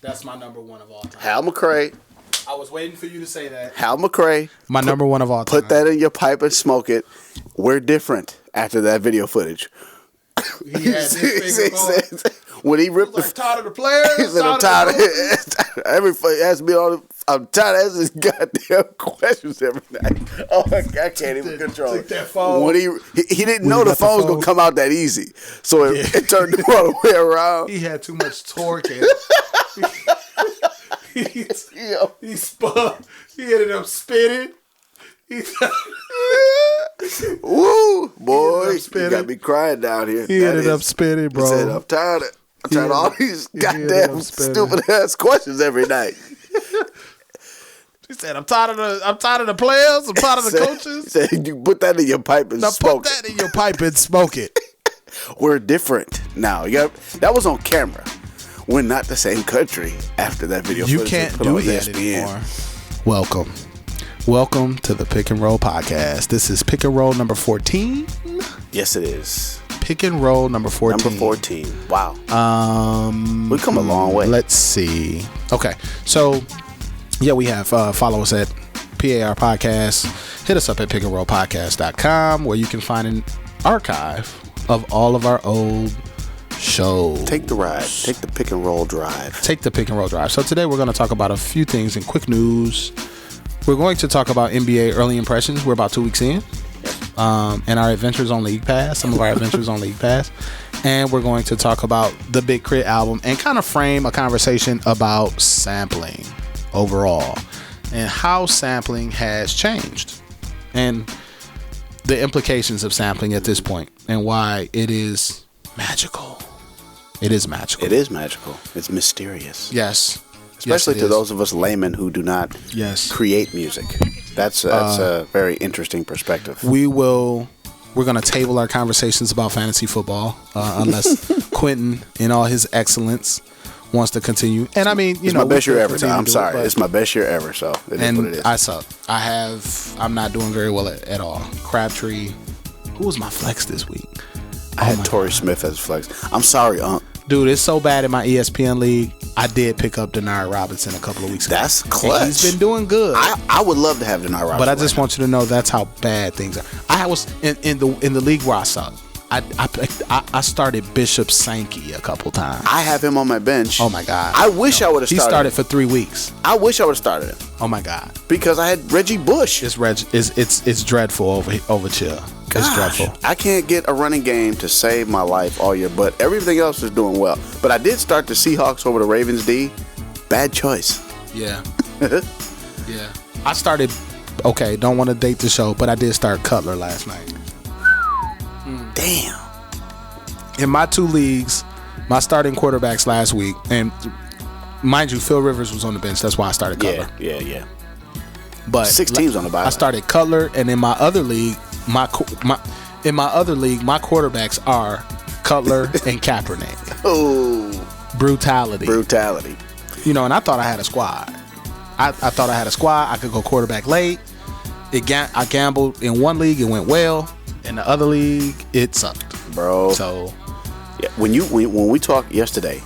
That's my number one of all time. Hal McRae. I was waiting for you to say that. Hal McRae. My number one of all time. Put that in your pipe and smoke it. We're different after that video footage. He had his finger on. When he ripped like, tired of the players. He said, I'm tired of it. Everybody asks me I'm tired of asking goddamn questions every night. Oh, I can't even control it. That phone. When he didn't know the phone's going to come out that easy. So it turned him all the way around. He had too much torque. He spun. He ended up spinning. Woo, boy. You got me crying down here. He ended up spinning, bro. He said, I'm tired of all these goddamn stupid ass questions every night. He said, I'm tired of the players. I'm tired of the coaches. He said, you put that in your pipe and smoke it. Put that in your pipe and smoke it. We're different now. That was on camera. We're not the same country after that video. You can't do that anymore. Welcome to the Pick and Roll podcast. This is Pick and Roll number 14. Yes, it is. Pick and Roll number 14. Number 14. Wow. We come a long way. Let's see. Okay, so yeah, we have follow us at PAR Podcast. Hit us up at pickandrollpodcast.com where you can find an archive of all of our old shows. Take the ride. Take the Pick and Roll drive. Take the Pick and Roll drive. So today we're going to talk about a few things in quick news. We're going to talk about NBA early impressions. We're about 2 weeks in. And our adventures on League Pass. Some of our adventures on League Pass. And we're going to talk about the Big KRIT album and kind of frame a conversation about sampling overall and how sampling has changed and the implications of sampling at this point and why it is magical. It is magical. It is magical. It's mysterious. Yes. Especially to those of us laymen who do not create music. That's a very interesting perspective. We're going to table our conversations about fantasy football unless Quentin, in all his excellence, wants to continue. And I mean, it's my best year ever. I'm sorry. It's my best year ever, so it is what it is. I suck. I'm not doing very well at all. Crabtree. Who was my flex this week? I had Torrey Smith as flex. I'm sorry, Unc. Dude, it's so bad in my ESPN league. I did pick up Denard Robinson a couple of weeks ago. That's clutch. And he's been doing good. I would love to have Denard Robinson. But I just want you to know that's how bad things are. I was in the league where I suck. I started Bishop Sankey a couple times. I have him on my bench. Oh my God. I wish I would have started. He started for 3 weeks. I wish I would have started him. Oh my God. Because I had Reggie Bush. It's dreadful over chill. It's dreadful. I can't get a running game to save my life all year, but everything else is doing well. But I did start the Seahawks over the Ravens D. Bad choice. Yeah. Yeah. I started, don't want to date the show, but I did start Cutler last night. Damn. In my 2 leagues, my starting quarterbacks last week, and mind you, Phil Rivers was on the bench. That's why I started Cutler. Yeah. But 6 teams on the bye. I started Cutler, and in my other league, my quarterbacks are Cutler and Kaepernick. Oh, brutality. You know, and I thought I had a squad. I thought I had a squad. I could go quarterback late. I gambled in one league, it went well. In the other league, it sucked, bro. So, yeah, when we talked yesterday,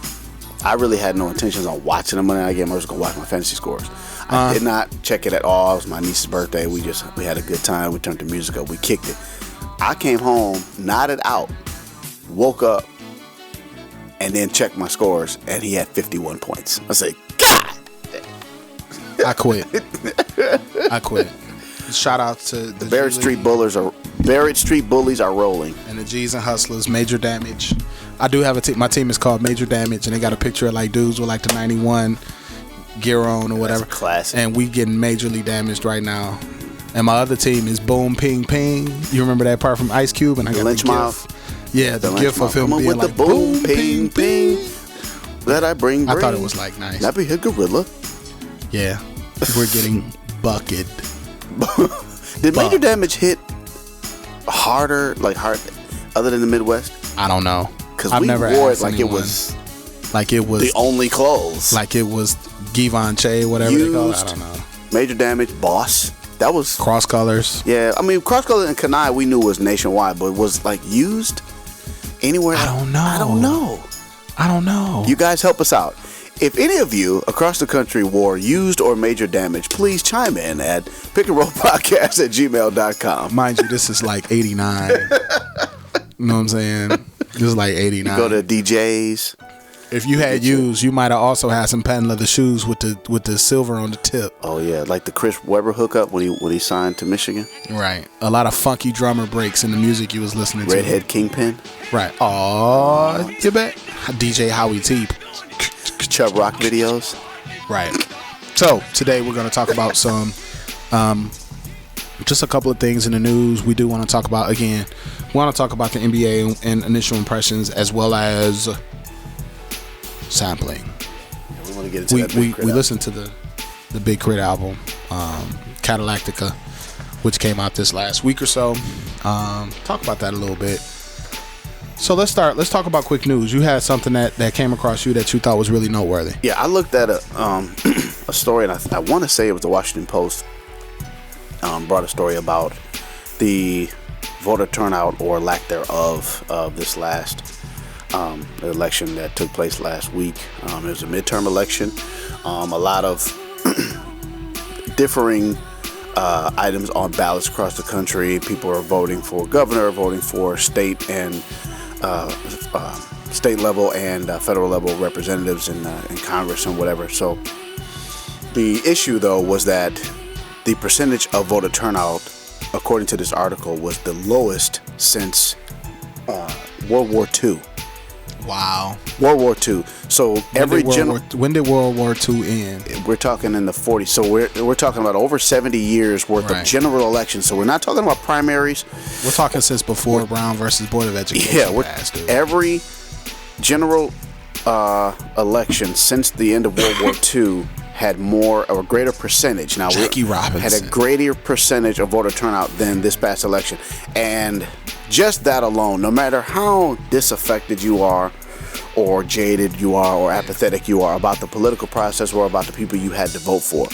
I really had no intentions on watching the Monday night game. I was gonna watch my fantasy scores. I did not check it at all. It was my niece's birthday. We had a good time. We turned the music up. We kicked it. I came home, nodded out, woke up, and then checked my scores, and he had 51 points. I said, God! I quit. Shout out to the Barrett Street Bullies are rolling. And the G's and Hustlers, Major Damage. I do have a team. My team is called Major Damage, and they got a picture of like dudes with like the 91 gear on or whatever. That's classic. And we getting majorly damaged right now. And my other team is Boom Ping Ping. You remember that part from Ice Cube? And I got Lynch the Mob. Yeah, the gif of him being with like the boom ping ping that I bring. I thought it was like nice. That be a gorilla. Yeah, we're getting bucketed. Did Major Damage hit harder, other than the Midwest? I don't know. Because we wore it like it was the only clothes. Like it was Givenchy, whatever they call it. I don't know. Major Damage, Boss. That was Cross Colors. Yeah, I mean Cross Colors and Kanai we knew was nationwide, but was like used anywhere? I don't know. You guys help us out. If any of you across the country wore used or major damage, please chime in at pickandrollpodcast@gmail.com. Mind you, this is like 89. You know what I'm saying? This is like 89. You go to DJs. If you had used, you might have also had some patent leather shoes with the silver on the tip. Oh yeah, like the Chris Webber hookup when he signed to Michigan. Right. A lot of funky drummer breaks in the music you was listening to. Redhead Kingpin. Right. Oh, you bet. DJ Howie T. Chubb Rock videos. Right. So today we're going to talk about some, just a couple of things in the news. We do want to talk about the NBA and initial impressions, as well as sampling. We want to get into that we listened to the Big KRIT album, Cadillactica, which came out this last week or so. Talk about that a little bit. So let's talk about quick news. You had something that came across you that you thought was really noteworthy. Yeah, I looked at a story, and I want to say it was the Washington Post brought a story about the voter turnout or lack thereof of this last election that took place last week. It was a midterm election. A lot of differing items on ballots across the country. People are voting for governor, voting for state and state level and federal level representatives in Congress and whatever. So the issue, though, was that the percentage of voter turnout, according to this article, was the lowest since World War II. Wow. World War II. So when did World War II end? We're talking in the 40s. So we're talking about over 70 years worth of general elections. So we're not talking about primaries. We're talking since before Brown versus Board of Education. Yeah, every general election since the end of World War II had more or a greater percentage. Now, Jackie Robinson had a greater percentage of voter turnout than this past election. And just that alone, no matter how disaffected you are or jaded you are or apathetic you are about the political process or about the people you had to vote for,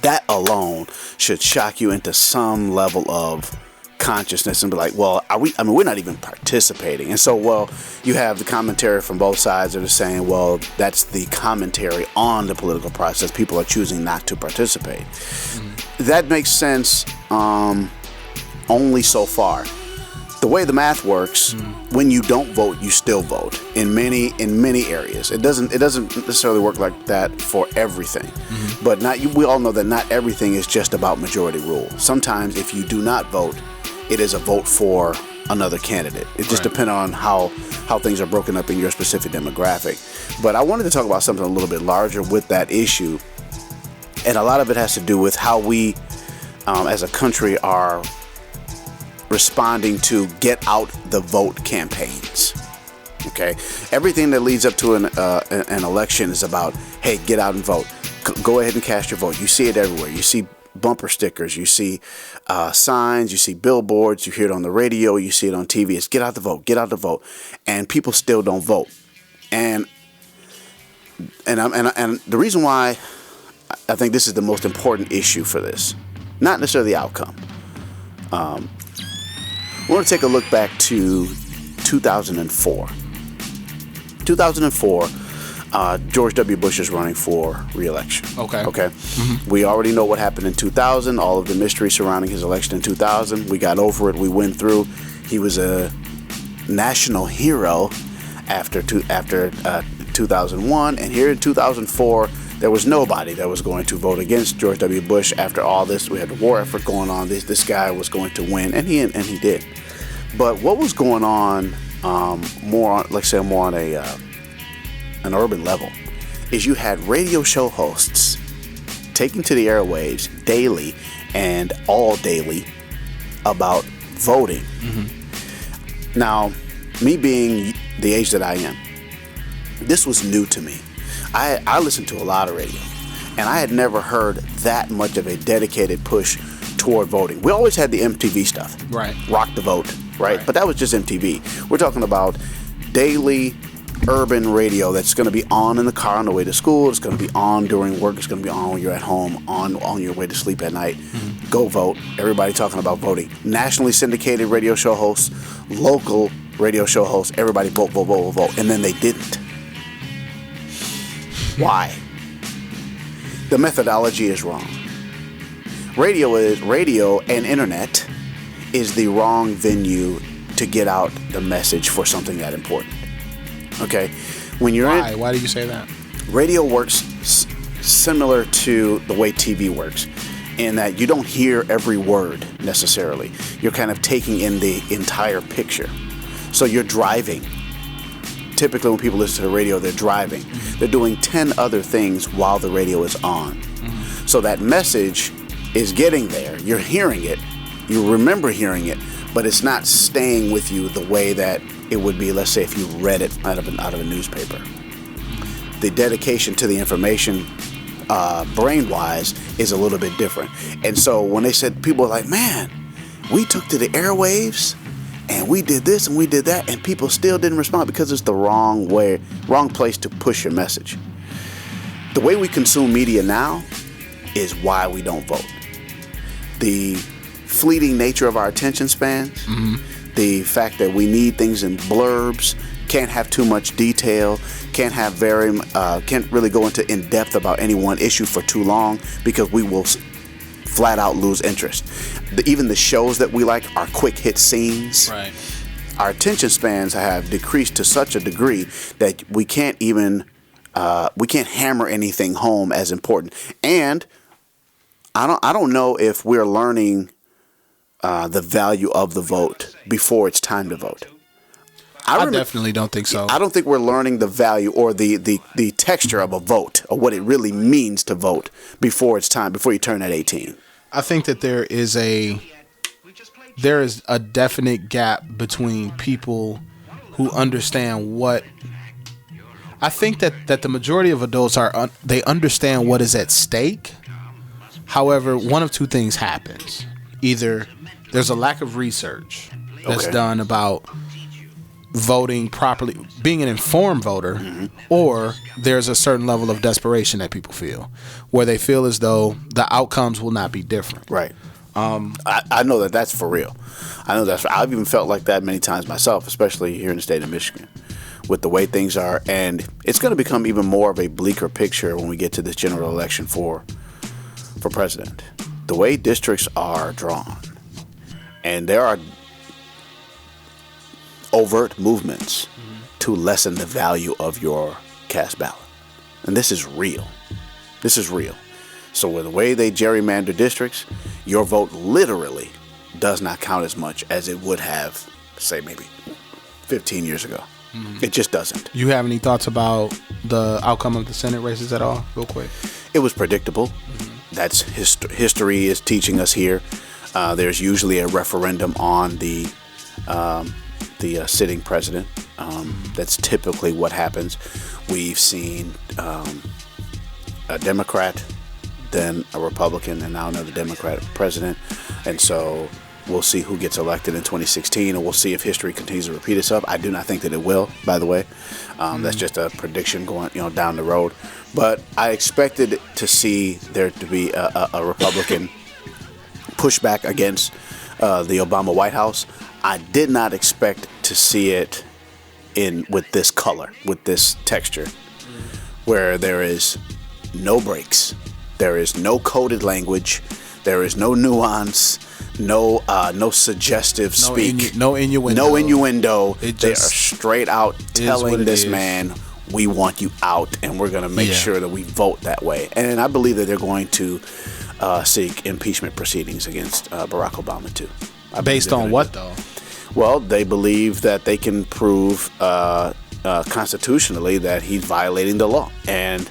that alone should shock you into some level of consciousness and be like, well, we're not even participating. And so, you have the commentary from both sides that are saying, well, that's the commentary on the political process. People are choosing not to participate. That makes sense only so far. The way the math works, when you don't vote, you still vote in many areas. It doesn't necessarily work like that for everything. But we all know that not everything is just about majority rule. Sometimes if you do not vote, it is a vote for another candidate. It just depends on how things are broken up in your specific demographic. But I wanted to talk about something a little bit larger with that issue. And a lot of it has to do with how we, as a country, are responding to get out the vote campaigns. Okay, everything that leads up to an election is about, hey, get out and vote. Go ahead and cast your vote. You see it everywhere. You see bumper stickers, you see signs, you see billboards, you hear it on the radio, you see it on TV. It's get out the vote, get out the vote, and people still don't vote. And the reason why I think this is the most important issue for this, not necessarily the outcome. I want to take a look back to 2004. 2004, George W. Bush is running for re-election. Okay. Mm-hmm. We already know what happened in 2000, all of the mystery surrounding his election in 2000. We got over it. We went through. He was a national hero after 2001. And here in 2004, there was nobody that was going to vote against George W. Bush. After all this, we had the war effort going on. This guy was going to win, and he did. But what was going on, more on an urban level, is you had radio show hosts taking to the airwaves daily and all daily about voting. Mm-hmm. Now, me being the age that I am, this was new to me. I listened to a lot of radio, and I had never heard that much of a dedicated push toward voting. We always had the MTV stuff, right? Rock the Vote, right? But that was just MTV. We're talking about daily urban radio that's going to be on in the car on the way to school. It's going to be on during work. It's going to be on when you're at home, on your way to sleep at night. Mm-hmm. Go vote. Everybody talking about voting. Nationally syndicated radio show hosts, local radio show hosts, everybody vote, vote, vote, vote. And then they didn't. Why? The methodology is wrong. Radio and internet is the wrong venue to get out the message for something that important. Okay? When you're Why do you say that? Radio works similar to the way TV works, in that you don't hear every word necessarily. You're kind of taking in the entire picture. So you're driving. Typically when people listen to the radio, they're driving. They're doing 10 other things while the radio is on. So that message is getting there. You're hearing it. You remember hearing it, but it's not staying with you the way that it would be, let's say, if you read it out of a newspaper. The dedication to the information, brain-wise, is a little bit different. And so when they said, people were like, man, we took to the airwaves and we did this and we did that, and people still didn't respond because it's the wrong place to push your message. The way we consume media now is why we don't vote. The fleeting nature of our attention spans, the fact that we need things in blurbs, can't have too much detail, can't really go into in depth about any one issue for too long, because we will flat out lose interest. Even the shows that we like are quick hit scenes. Right. Our attention spans have decreased to such a degree that we can't hammer anything home as important. And I don't know if we're learning the value of the vote before it's time to vote. I definitely don't think so. I don't think we're learning the value or the texture of a vote, or what it really means to vote before it's time, before you turn at 18. I think that there is a definite gap between people who understand what. I think that the majority of adults they understand what is at stake. However, one of two things happens. Either there's a lack of research that's done about voting properly, being an informed voter, or there's a certain level of desperation that people feel, where they feel as though the outcomes will not be different. Right. I know that that's for real. I've even felt like that many times myself, especially here in the state of Michigan, with the way things are. And it's going to become even more of a bleaker picture when we get to this general election for president. The way districts are drawn, and there are overt movements to lessen the value of your cast ballot. And this is real. So with the way they gerrymander districts, your vote literally does not count as much as it would have, say, maybe 15 years ago. It just doesn't. You have any thoughts about the outcome of the Senate races at all, real quick? It was predictable. That's history is teaching us here. There's usually a referendum on the sitting president. That's typically what happens. We've seen a Democrat, then a Republican, and now another Democratic president. And so we'll see who gets elected in 2016, and we'll see if history continues to repeat itself. I do not think that it will, by the way. That's just a prediction going down the road. But I expected to see there to be a Republican pushback against the Obama White House. I did not expect to see it with this color, with this texture, where there is no breaks, there is no coded language, there is no nuance, no suggestive speak, no innuendo. They are straight out telling this man, we want you out, and we're going to make sure that we vote that way. And I believe that they're going to seek impeachment proceedings against Barack Obama too. Based on what though? Well, they believe that they can prove constitutionally that he's violating the law. And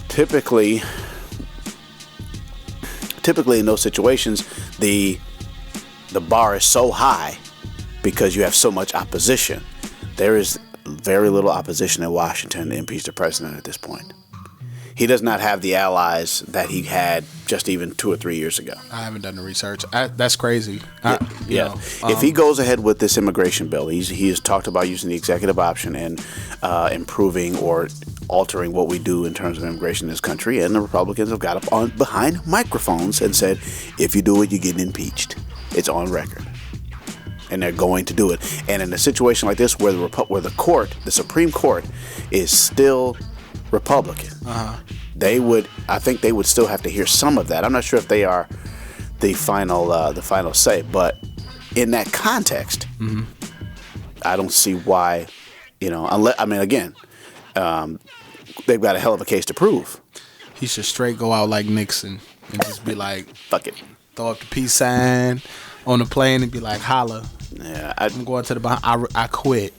typically in those situations, the bar is so high because you have so much opposition. There is very little opposition in Washington to impeach the president at this point. He does not have the allies that he had just even 2 or 3 years ago. I haven't done the research. That's crazy. If he goes ahead with this immigration bill, he has talked about using the executive option and improving or altering what we do in terms of immigration in this country. And the Republicans have got up behind microphones and said, if you do it, you're getting impeached. It's on record. And they're going to do it. And in a situation like this where the Supreme Court is still Republican. I think they would still have to hear some of that. I'm not sure if they are the final say, but in that context, I don't see why, unless, again, they've got a hell of a case to prove. He should straight go out like Nixon and just be like, fuck it. Throw up the peace sign on the plane and be like, holla. Yeah, I'm going to the behind. I quit.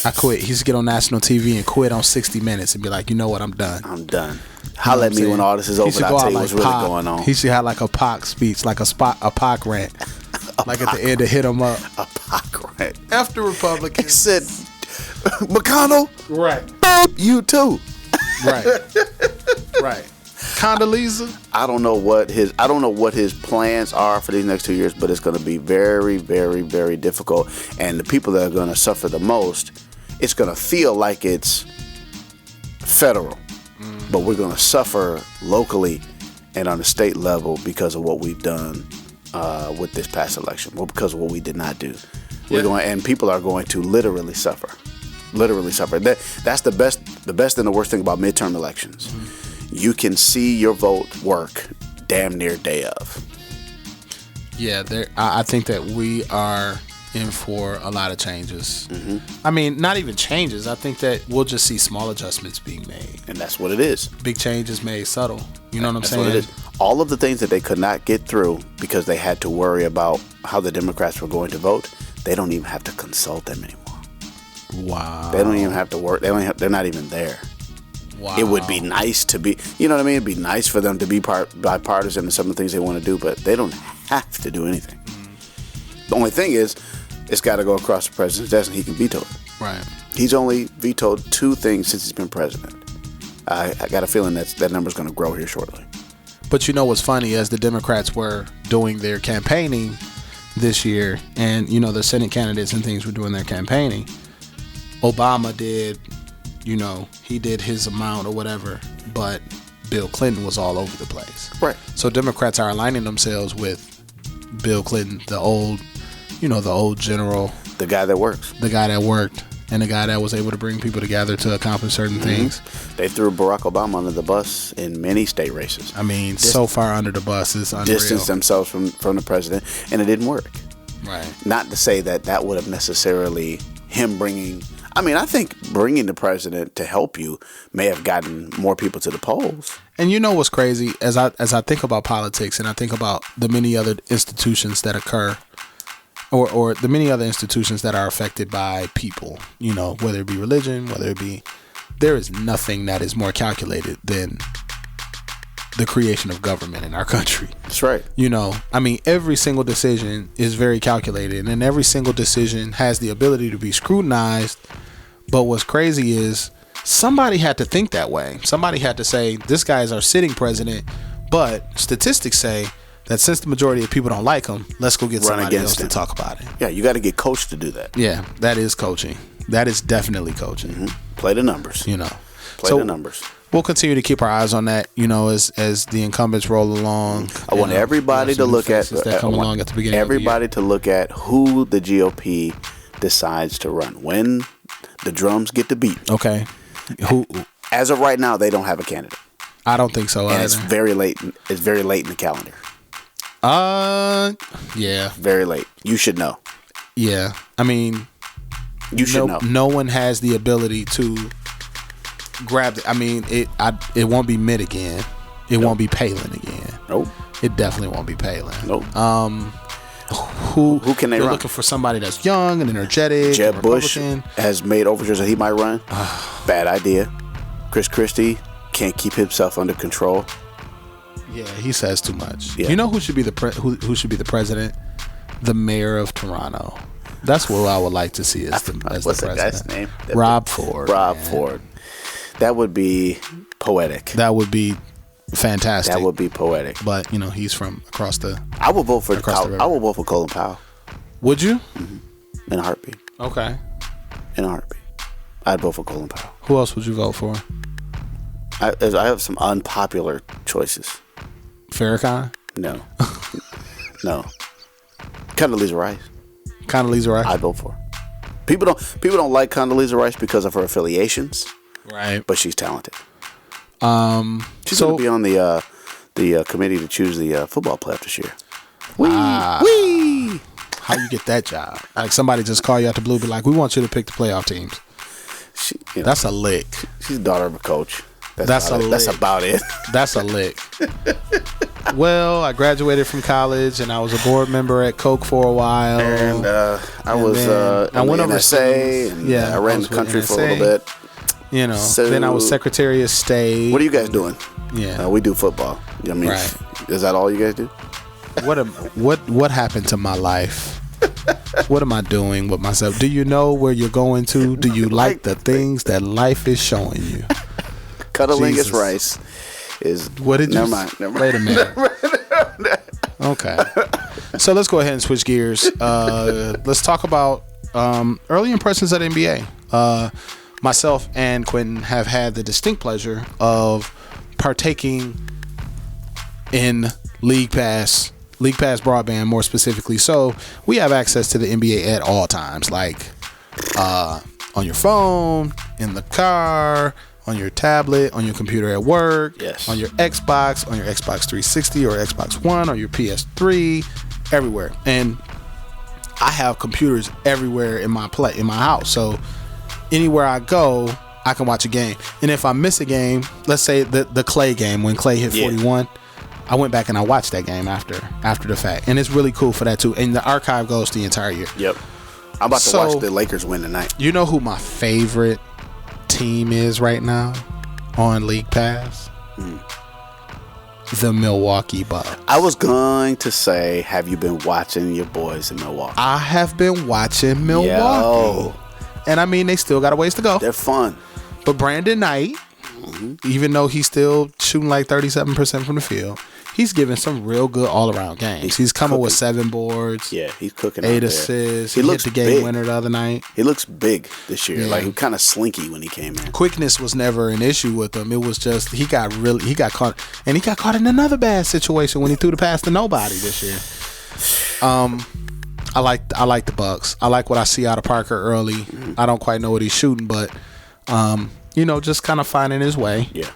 I quit. He should get on national TV and quit on 60 Minutes and be like, you know what, I'm done. Holla at me when all this is over and I'll tell you what's really Pac. going on. He should have like a Pac speech, like a Pac rant. Like at the end to hit him up. A Pac rant. After Republicans. He said, McConnell. Right. You too. Right. Right. Condoleezza. I don't know what his plans are for these next 2 years, but it's going to be very, very, very difficult. And the people that are going to suffer the most, it's going to feel like it's federal, but we're going to suffer locally and on the state level because of what we've done with this past election. Well, because of what we did not do. And people are going to literally suffer. That's the best and the worst thing about midterm elections. You can see your vote work damn near day of. Yeah, I think that we are in for a lot of changes. I mean, not even changes. I think that we'll just see small adjustments being made. And that's what it is. Big changes made subtle. You know what I'm saying? That's what it is. All of the things that they could not get through because they had to worry about how the Democrats were going to vote, they don't even have to consult them anymore. Wow. They don't even have to work. They're not even there. Wow. It would be nice to be, you know what I mean? It'd be nice for them to be bipartisan in some of the things they want to do, but they don't have to do anything. The only thing is, it's got to go across the president's desk and he can veto it. Right. He's only vetoed 2 things since he's been president. I got a feeling that number's going to grow here shortly. But you know what's funny? As the Democrats were doing their campaigning this year, and the Senate candidates and things were doing their campaigning, Obama did, he did his amount or whatever, but Bill Clinton was all over the place. Right. So Democrats are aligning themselves with Bill Clinton, the old general. The guy that works. The guy that worked, and the guy that was able to bring people together to accomplish certain things. They threw Barack Obama under the bus in many state races. I mean, so far under the bus is unreal. Distanced themselves from the president, and it didn't work. Right. Not to say that would have necessarily him bringing... I think bringing the president to help you may have gotten more people to the polls. And you know what's crazy? As I think about politics and I think about the many other institutions that occur, or the many other institutions that are affected by people, whether it be religion, there is nothing that is more calculated than the creation of government in our country. That's right. Every single decision is very calculated, and every single decision has the ability to be scrutinized. But what's crazy is somebody had to think that way. Somebody had to say, this guy is our sitting president, but statistics say that since the majority of people don't like him, let's go get somebody else to talk about it. Yeah, you got to get coached to do that. Yeah, that is coaching. That is definitely coaching. Play the numbers. Play the numbers. We'll continue to keep our eyes on that, as the incumbents roll along. I want everybody to look at everybody to look at who the GOP decides to run when the drums get the beat. Okay. Who? As of right now, they don't have a candidate. I don't think so. And it's very late. It's very late in the calendar. Yeah. Very late. You should know. Yeah. You should know. No one has the ability to grab it. It won't be Mitt again. It won't be Palin again. Nope. It definitely won't be Palin. Nope. Who can they they're run? Looking for somebody that's young and energetic. Jeb Bush has made overtures that he might run. Bad idea. Chris Christie can't keep himself under control. Yeah, he says too much. Yeah. You know who should be who should be the president? The mayor of Toronto. That's what I would like to see as the president. What's that guy's name? Rob Ford. Ford. That would be poetic. That would be fantastic. That would be poetic. But he's from across the. I would vote for Colin Powell. Would you? Mm-hmm. In a heartbeat. Okay. In a heartbeat. I'd vote for Colin Powell. Who else would you vote for? I have some unpopular choices. Farrakhan? No. No. Condoleezza Rice. Condoleezza Rice? I'd vote for her. People don't like Condoleezza Rice because of her affiliations, Right. But she's talented. She's so going to be on the committee to choose the football player this year. Wee! How you get that job? Like somebody just call you out the blue, be like, "We want you to pick the playoff teams." That's a lick. She's the daughter of a coach. That's a lick. That's about it. That's a lick. Well, I graduated from college and I was a board member at Coke for a while. And I was I went in NSA and I ran the country for a little bit. You know, so, then I was Secretary of State. What are you guys doing? Yeah, we do football. I mean, right. Is that all you guys do? What happened to my life? What am I doing with myself? Do you know where you're going to? Do you like the things that life is showing you? Cunnilingus Rice is. What did you? Never mind. Wait a minute. Okay. So let's go ahead and switch gears. Let's talk about early impressions at NBA. Myself and Quentin have had the distinct pleasure of partaking in League Pass broadband, more specifically. So we have access to the NBA at all times, like on your phone, in the car, on your tablet, on your computer at work, yes, on your Xbox, on your Xbox 360 or Xbox One, or your PS3, everywhere. And I have computers everywhere in my house. So anywhere I go, I can watch a game. And if I miss a game, let's say the Clay game, when Clay hit 41, I went back and I watched that game after the fact. And it's really cool for that too. And the archive goes the entire year. Yep. I'm about to watch the Lakers win tonight. You know who my favorite team is right now on League Pass? The Milwaukee Bucks. I was going to say, have you been watching your boys in Milwaukee? I have been watching Milwaukee. And I mean, they still got a ways to go. They're fun. But Brandon Knight, even though he's still shooting like 37% from the field, he's giving some real good all-around games. He's coming with 7 boards. Yeah, he's cooking 8 assists. He hit the game winner the other night. He looks big this year. Like, he kind of slinky when he came in. Quickness was never an issue with him. It was just he got caught. And he got caught in another bad situation when he threw the pass to nobody this year. I like the Bucks. I like what I see out of Parker early. I don't quite know what he's shooting, but just kind of finding his way. Yeah.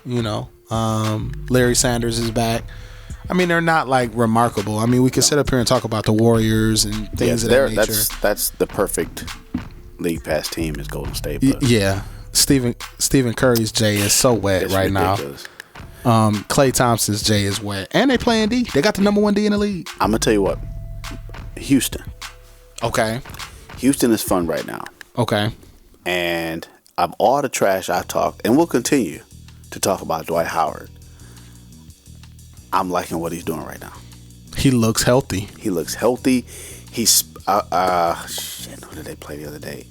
Larry Sanders is back. I mean, they're not like remarkable. I mean, we could sit up here and talk about the Warriors and things of that nature. That's the perfect League Pass team is Golden State. Yeah. Stephen Curry's J is so wet it's right ridiculous. Now. Klay Thompson's J is wet. And they playing D. They got the number 1 D in the league. I'm going to tell you what. Houston. Okay. Houston is fun right now. Okay. And of all the trash I talked, and we'll continue to talk about Dwight Howard, I'm liking what he's doing right now. He looks healthy. He's who did they play the other day?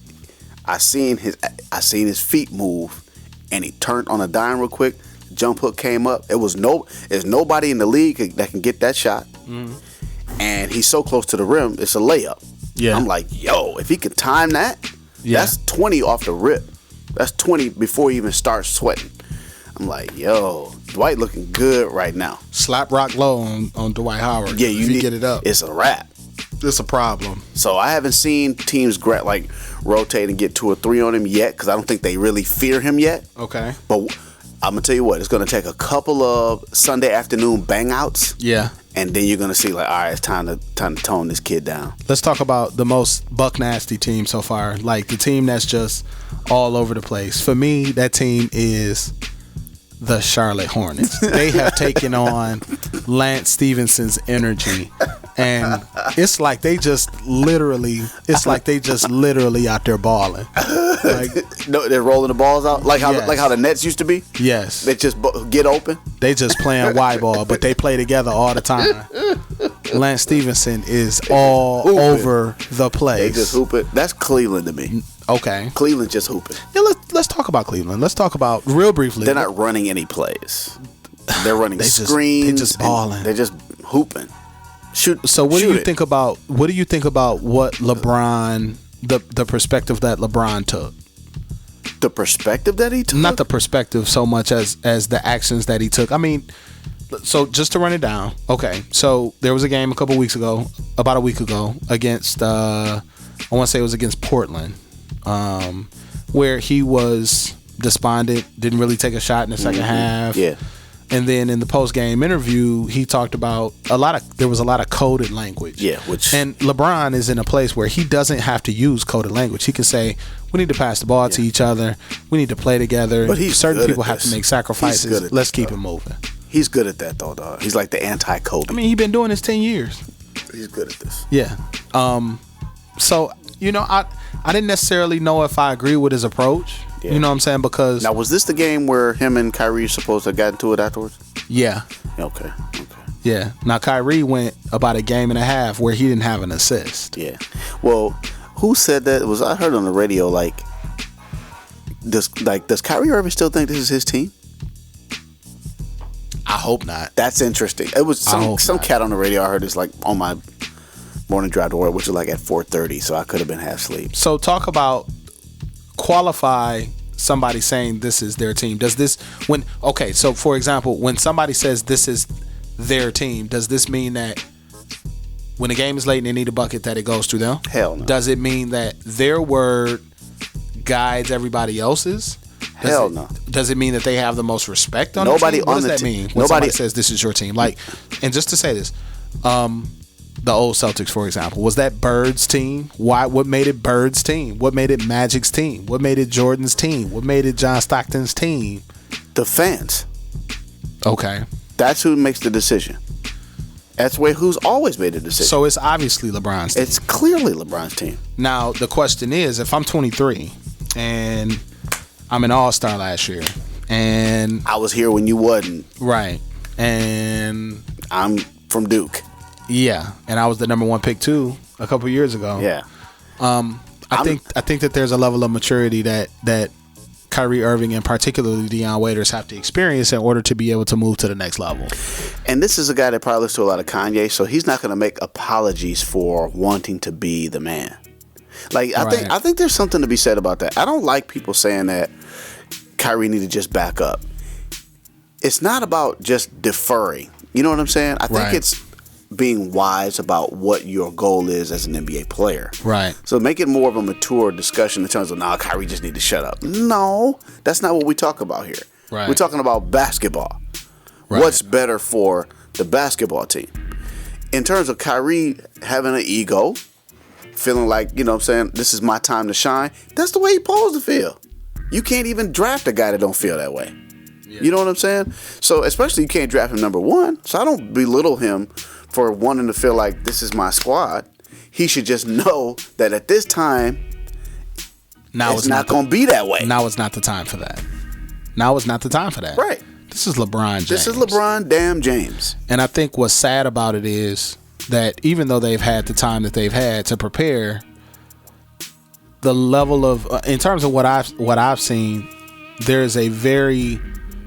I seen his feet move, and he turned on a dime real quick. Jump hook came up. There's nobody in the league that can get that shot. And he's so close to the rim, it's a layup. Yeah. I'm like, yo, if he can time that, that's 20 off the rip. That's 20 before he even starts sweating. I'm like, yo, Dwight looking good right now. Slap rock low on Dwight Howard. Yeah, you get it up. It's a wrap. It's a problem. So I haven't seen teams rotate and get 2 or 3 on him yet because I don't think they really fear him yet. Okay. But I'm going to tell you what, it's going to take a couple of Sunday afternoon bang outs. Yeah. And then you're going to see all right, it's time to tone this kid down. Let's talk about the most buck nasty team so far. Like the team that's just all over the place. For me, that team is the Charlotte Hornets. They have taken on Lance Stevenson's energy, and it's like they just literally out there balling. Like, no, they're rolling the balls out like how the Nets used to be. Yes, they just get open. They just playing Y ball, but they play together all the time. Lance Stevenson is all over the place. They just hoop it. That's Cleveland to me. Okay. Cleveland just hooping. Yeah, let's talk about Cleveland. Let's talk about real briefly. They're not running any plays. They're running screens. They just balling. They're just hooping. So what do you think about what LeBron, the perspective that LeBron took? The perspective that he took? Not the perspective so much as the actions that he took. I mean, so just to run it down. Okay. So there was a game about a week ago against I want to say it was against Portland. Where he was despondent, didn't really take a shot in the second half. Yeah. And then in the post-game interview, he talked about there was a lot of coded language. Yeah, and LeBron is in a place where he doesn't have to use coded language. He can say, we need to pass the ball to each other. We need to play together. But certain people have to make sacrifices. Let's keep it moving. He's good at that, though, dog. He's like the anti-Kobe. I mean, he's been doing this 10 years. He's good at this. Yeah. So, I didn't necessarily know if I agree with his approach. Yeah. You know what I'm saying? Because now, was this the game where him and Kyrie supposed to have gotten into it afterwards? Yeah. Okay. Yeah. Now, Kyrie went about a game and a half where he didn't have an assist. Yeah. Well, who said that? I heard on the radio, does Kyrie Irving still think this is his team? I hope not. That's interesting. It was some cat on the radio. I heard this on my morning drive to work, which was at 4:30, so I could have been half asleep. So talk about qualify somebody saying this is their team. So for example, when somebody says this is their team, does this mean that when the game is late and they need a bucket that it goes through them? Hell no. Does it mean that their word guides everybody else's? Hell no. Does it mean that they have the most respect on nobody the team? What on does the that mean when somebody says this is your team? And just to say this, the old Celtics, for example, was that Bird's team? What made it Bird's team? What made it Magic's team? What made it Jordan's team? What made it John Stockton's team? The fans. Okay. That's who makes the decision. That's who's always made the decision. So it's obviously LeBron's team. It's clearly LeBron's team. Now, the question is, if I'm 23 and I'm an all-star last year and I was here when you wasn't. Right. And I'm from Duke. Yeah, and I was the number 1 pick too a couple years ago. Yeah, I think that there's a level of maturity that Kyrie Irving and particularly Deion Waiters have to experience in order to be able to move to the next level. And this is a guy that probably listens to a lot of Kanye, so he's not going to make apologies for wanting to be the man. I think there's something to be said about that. I don't like people saying that Kyrie need to just back up. It's not about just deferring. You know what I'm saying? I think it's being wise about what your goal is as an NBA player. Right. So make it more of a mature discussion in terms of, Kyrie just need to shut up. No, that's not what we talk about here. Right. We're talking about basketball. Right. What's better for the basketball team? In terms of Kyrie having an ego, feeling like, this is my time to shine, that's the way he's supposed to feel. You can't even draft a guy that don't feel that way. Yeah. You know what I'm saying? So especially you can't draft him number 1. So I don't belittle him for wanting to feel like this is my squad. He should just know that at this time, it's not going to be that way. Now is not the time for that. Right. This is LeBron James. This is LeBron damn James. And I think what's sad about it is that even though they've had the time that they've had to prepare, the level of, in terms of what I've seen, there's a very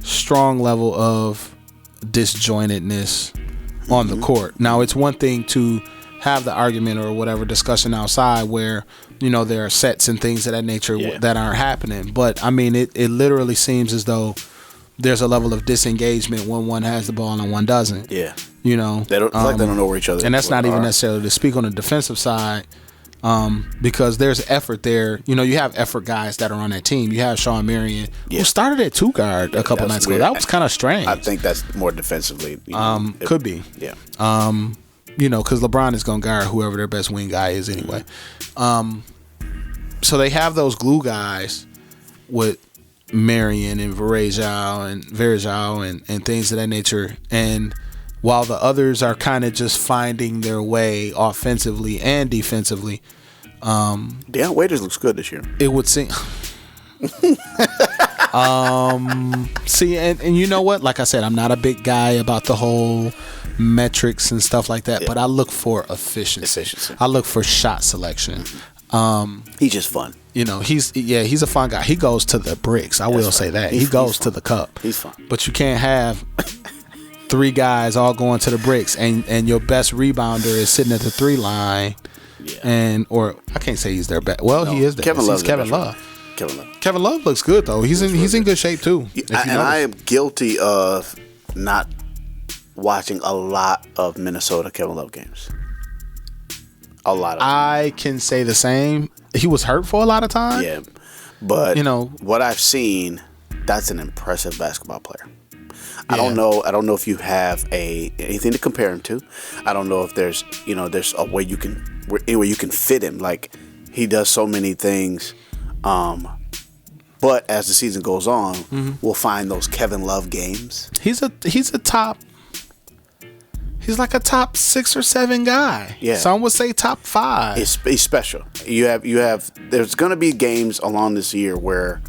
strong level of disjointedness on the court. Now, it's one thing to have the argument or whatever discussion outside where, there are sets and things of that nature that aren't happening. But, I mean, it literally seems as though there's a level of disengagement when one has the ball and one doesn't. Yeah. They don't they don't know where each other is. And that's not even necessarily to speak on the defensive side, because there's effort there. You have effort guys that are on that team. You have Sean Marion, who started at 2 guard a couple nights ago. That was kind of strange. I think that's more defensively. Could be. Yeah. Because LeBron is going to guard whoever their best wing guy is anyway. So they have those glue guys with Marion and Varejao and things of that nature. And while the others are kind of just finding their way offensively and defensively, Deion Waiters looks good this year. It would seem. See, and you know what? Like I said, I'm not a big guy about the whole metrics and stuff like that, but I look for efficiency. I look for shot selection. He's just fun. He's a fun guy. He goes to the bricks. I will say that. He goes to the cup. He's fun. But you can't have 3 guys all going to the bricks and your best rebounder is sitting at the 3 line. Yeah. Or I can't say he's their best. Well, he is their Kevin best. He's Kevin Love. Kevin Love looks good though. He's in good shape too. I am guilty of not watching a lot of Minnesota Kevin Love games. A lot of them. I can say the same. He was hurt for a lot of time. Yeah. But you know, what I've seen, that's an impressive basketball player. Yeah. I don't know if you have anything to compare him to. I don't know if there's a way you can fit him. Like, he does so many things. But as the season goes on, we'll find those Kevin Love games. He's like a top 6 or 7 guy. Yeah. Some would say top 5. He's special. You have. There's going to be games along this year where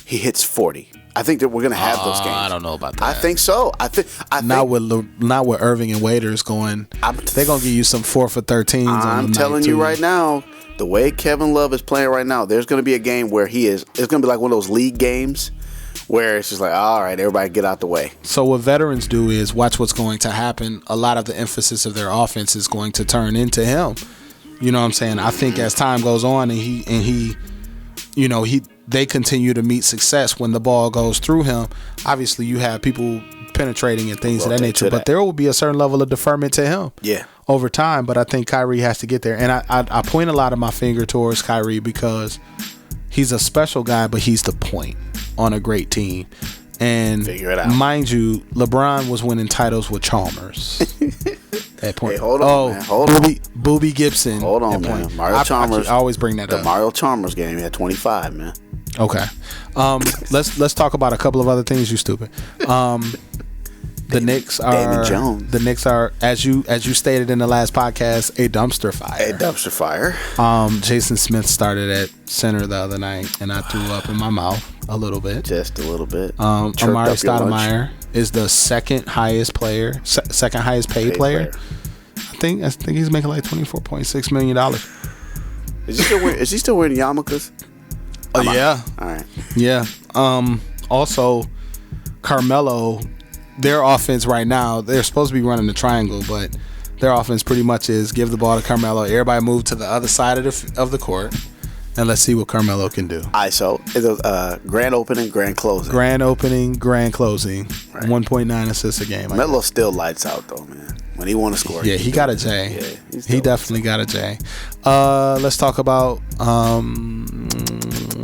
he hits 40. I think that we're going to have those games. I don't know about that. I think so. I think not with Irving and Waiters going. They're going to give you some 4 for 13s. I'm telling you right now, the way Kevin Love is playing right now, there's going to be a game where it's going to be like one of those league games where it's just like, all right, everybody get out the way. So what veterans do is watch what's going to happen. A lot of the emphasis of their offense is going to turn into him. You know what I'm saying? I think as time goes on and they continue to meet success when the ball goes through him. Obviously, you have people penetrating and things of that nature, but there will be a certain level of deferment to him. Yeah. Over time, but I think Kyrie has to get there. And I point a lot of my finger towards Kyrie because he's a special guy, but he's the point on a great team. And figure it out. Mind you, LeBron was winning titles with Chalmers. That point. Hey, hold on, man. Hold on. Booby Gibson. Hold on, man. Mario Chalmers. I always bring that up. The Mario Chalmers game, he had 25, man. Okay. Let's talk about a couple of other things, you stupid. The Knicks are as you stated in the last podcast, a dumpster fire. Jason Smith started at center the other night, and I threw up in my mouth a little bit. Just a little bit. Amari Stoudemire is the second highest paid player. I think he's making like $24.6 million. Is he still wearing yarmulkes? Oh yeah. All right. Yeah. Also, Carmelo. Their offense right now, they're supposed to be running the triangle, but their offense pretty much is give the ball to Carmelo. Everybody move to the other side of the court, and let's see what Carmelo can do. So grand opening, grand closing. Grand opening, grand closing. Right. 1.9 assists a game. Melo still lights out though, man. When he want to score, yeah, he got a J. Yeah, he definitely got a J. Let's talk about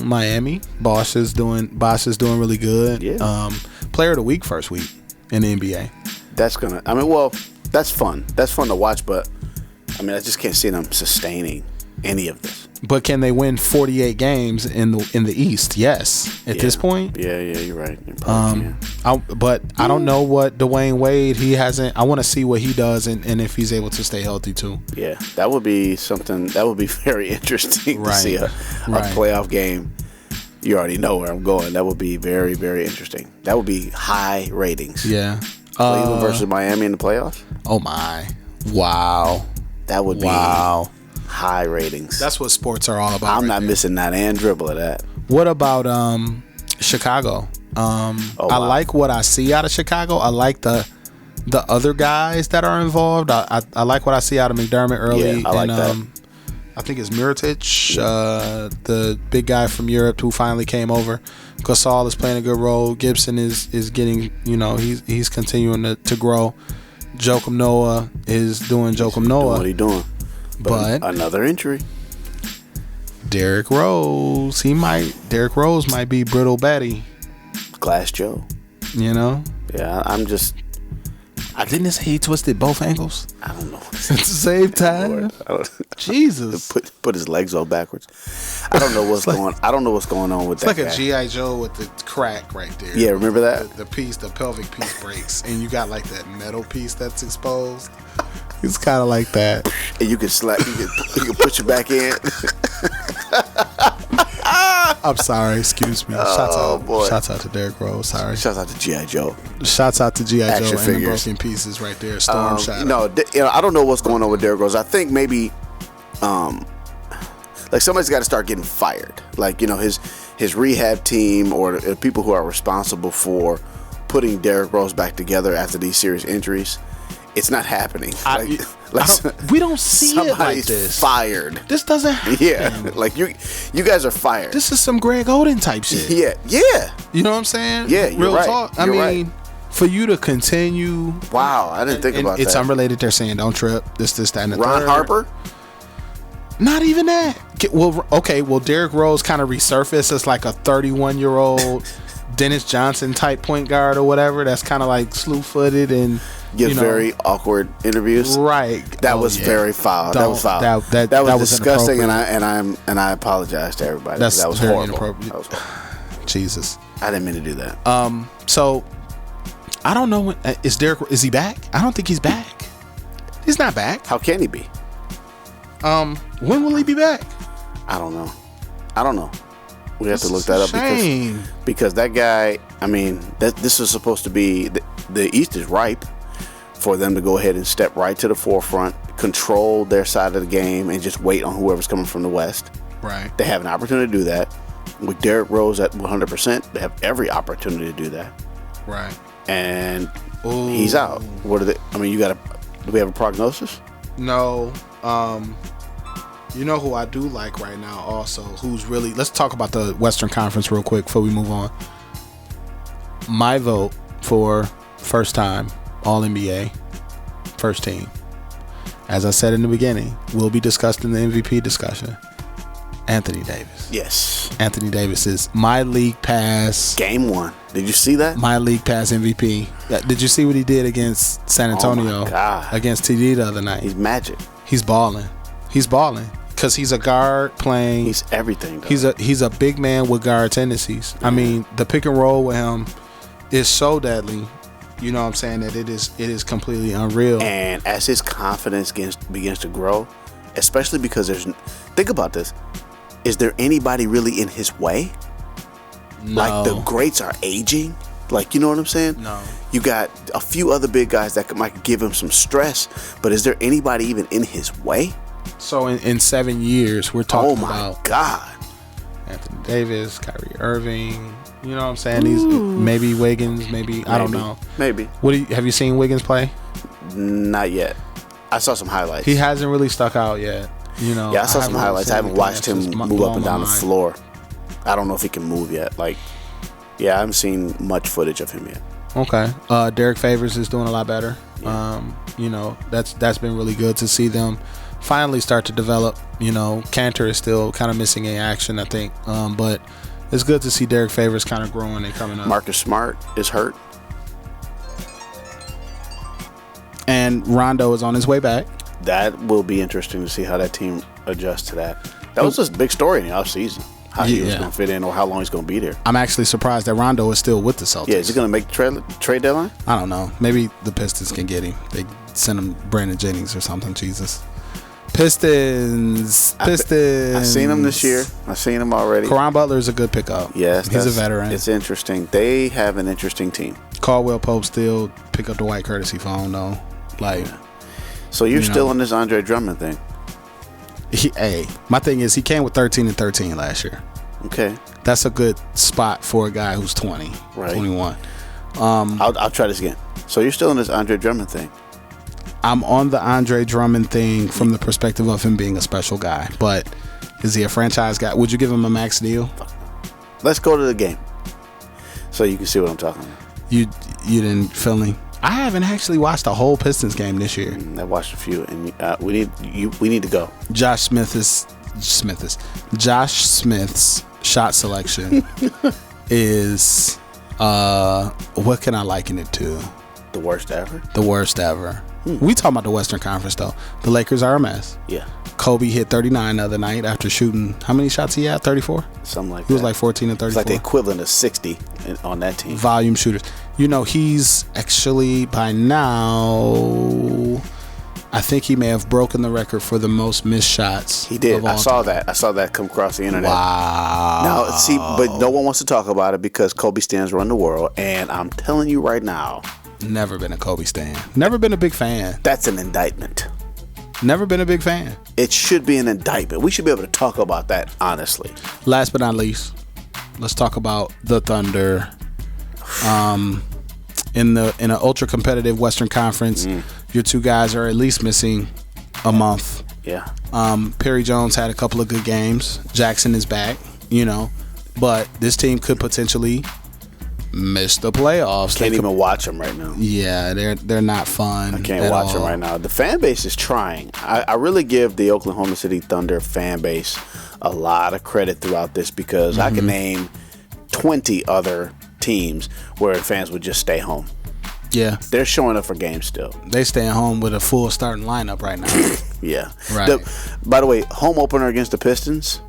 Miami. Bosch is doing really good. Yeah. Player of the week first week in the NBA. That's fun. That's fun to watch, but I just can't see them sustaining any of this. But can they win 48 games in the East? Yes. At this point? Yeah, you're right. I don't know what Dwayne Wade, he hasn't. I want to see what he does and if he's able to stay healthy too. Yeah, that would be something. That would be very interesting to see a playoff game. You already know where I'm going. That would be very, very interesting. That would be high ratings. Yeah. Cleveland versus Miami in the playoffs? Oh, my. Wow. That would be high ratings. That's what sports are all about. I'm not missing not and dribble of that. What about Chicago? I like what I see out of Chicago. I like the other guys that are involved. I like what I see out of McDermott early. Yeah, I like that. I think it's Mirotic, the big guy from Europe who finally came over. Gasol is playing a good role. Gibson is getting, he's continuing to grow. Joakim Noah is doing Joakim Noah. What he doing? But another injury. Derrick Rose might be Brittle Betty. Glass Joe. Yeah, didn't it say he twisted both ankles? I don't know. At the same time? Jesus. Put his legs all backwards. I don't know what's going on with that. It's like a G.I. Joe with the crack right there. Yeah, remember that? The pelvic piece breaks, and you got like that metal piece that's exposed. It's kind of like that. And you can you can push it back in. I'm sorry, excuse me. Shouts out to Derrick Rose. Sorry. Shouts out to G.I. Joe. Shouts out to G.I. Joe and figures. the broken pieces right there. Storm shot. I don't know what's going on with Derrick Rose. I think maybe, somebody's got to start getting fired. His rehab team or people who are responsible for putting Derrick Rose back together after these serious injuries. It's not happening. We don't see it like this. Somebody's fired. This doesn't happen. Yeah, you guys are fired. This is some Greg Oden type shit. Yeah. You know what I'm saying? Yeah, you're Real right. talk. Right. For you to continue. Wow, I didn't think about that. It's unrelated. They're saying don't trip. This, that, and the Ron third. Harper? Not even that. Well, okay. Well, Derrick Rose kind of resurfaced as like a 31-year-old Dennis Johnson type point guard or whatever. That's kind of like slew-footed and gives very awkward interviews. Right. That was very foul. That was foul. That was disgusting, and I apologize to everybody. That was very horrible. Inappropriate. That was horrible. Jesus. I didn't mean to do that. So I don't know when is he back? I don't think he's back. He's not back. How can he be? When will he be back? I don't know. We have to look that up because that guy. I mean, this is supposed to be the East is ripe for them to go ahead and step right to the forefront, control their side of the game, and just wait on whoever's coming from the West. Right. They have an opportunity to do that. With Derrick Rose at 100%, they have every opportunity to do that. Right. And he's out. What are they? I mean, do we have a prognosis? No. You know who I do like right now also, who's really, let's talk about the Western Conference real quick before we move on. My vote for first time All-NBA, first team, as I said in the beginning, will be discussed in the MVP discussion. Anthony Davis. Yes. Anthony Davis is my league pass. Game 1. Did you see that? My league pass MVP. Did you see what he did against San Antonio? Oh my God. Against TD the other night? He's magic. He's balling. Because he's a guard playing. He's everything. Though. He's a big man with guard tendencies. Yeah. I mean, the pick and roll with him is so deadly. You know what I'm saying? That it is completely unreal. And as his confidence begins to grow, especially because think about this. Is there anybody really in his way? No. Like the greats are aging. Like, you know what I'm saying? No. You got a few other big guys that might give him some stress, but is there anybody even in his way? So in 7 years, we're talking about. Oh my God. Anthony Davis, Kyrie Irving. You know what I'm saying? These maybe Wiggins, maybe I don't know. Maybe. Have you seen Wiggins play? Not yet. I saw some highlights. He hasn't really stuck out yet. You know. Yeah, I saw some highlights. I haven't watched him move up and down the floor. I don't know if he can move yet. Like, yeah, I haven't seen much footage of him yet. Okay. Derek Favors is doing a lot better. Yeah. You know, that's been really good to see them finally start to develop. You know, Cantor is still kind of missing in action, I think. But it's good to see Derek Favors kind of growing and coming up. Marcus Smart is hurt. And Rondo is on his way back. That will be interesting to see how that team adjusts to that. That was just a big story in the offseason. How he was going to fit in or how long he's going to be there. I'm actually surprised that Rondo is still with the Celtics. Yeah, is he going to make the trade deadline? I don't know. Maybe the Pistons can get him. They send him Brandon Jennings or something. Jesus. Pistons. I've seen him this year. I've seen him already. Caron Butler is a good pickup. Yes. He's a veteran. It's interesting. They have an interesting team. Caldwell Pope still pick up the white courtesy phone, though. Like... Yeah. So you're still on this Andre Drummond thing? My thing is he came with 13 and 13 last year. Okay. That's a good spot for a guy who's 20, right. 21. I'll try this again. So you're still on this Andre Drummond thing? I'm on the Andre Drummond thing from the perspective of him being a special guy. But is he a franchise guy? Would you give him a max deal? Let's go to the game so you can see what I'm talking about. You didn't feel me? I haven't actually watched a whole Pistons game this year. I watched a few, and we need to go. Josh Smith's shot selection is what can I liken it to? The worst ever. The worst ever. We talking about the Western Conference though. The Lakers are a mess. Yeah. Kobe hit 39 the other night after shooting. How many shots he had? 34. Something like that. He was like 14 and 34. It's like the equivalent of 60 on that team. Volume shooters. You know, he's actually by now, I think he may have broken the record for the most missed shots. He did. I saw that come across the internet. Wow. Now, see, but no one wants to talk about it because Kobe stans run the world. And I'm telling you right now. Never been a Kobe stan. Never been a big fan. That's an indictment. Never been a big fan. It should be an indictment. We should be able to talk about that honestly. Last but not least, let's talk about the Thunder. In an ultra competitive Western Conference, your two guys are at least missing a month. Yeah. Perry Jones had a couple of good games. Jackson is back, you know, but this team could potentially missed the playoffs. Can't even watch them right now. Yeah, they're not fun. I can't watch them right now. The fan base is trying. I really give the Oklahoma City Thunder fan base a lot of credit throughout this because I can name 20 other teams where fans would just stay home. Yeah. They're showing up for games still. They staying home with a full starting lineup right now. Yeah. Right. By the way, home opener against the Pistons,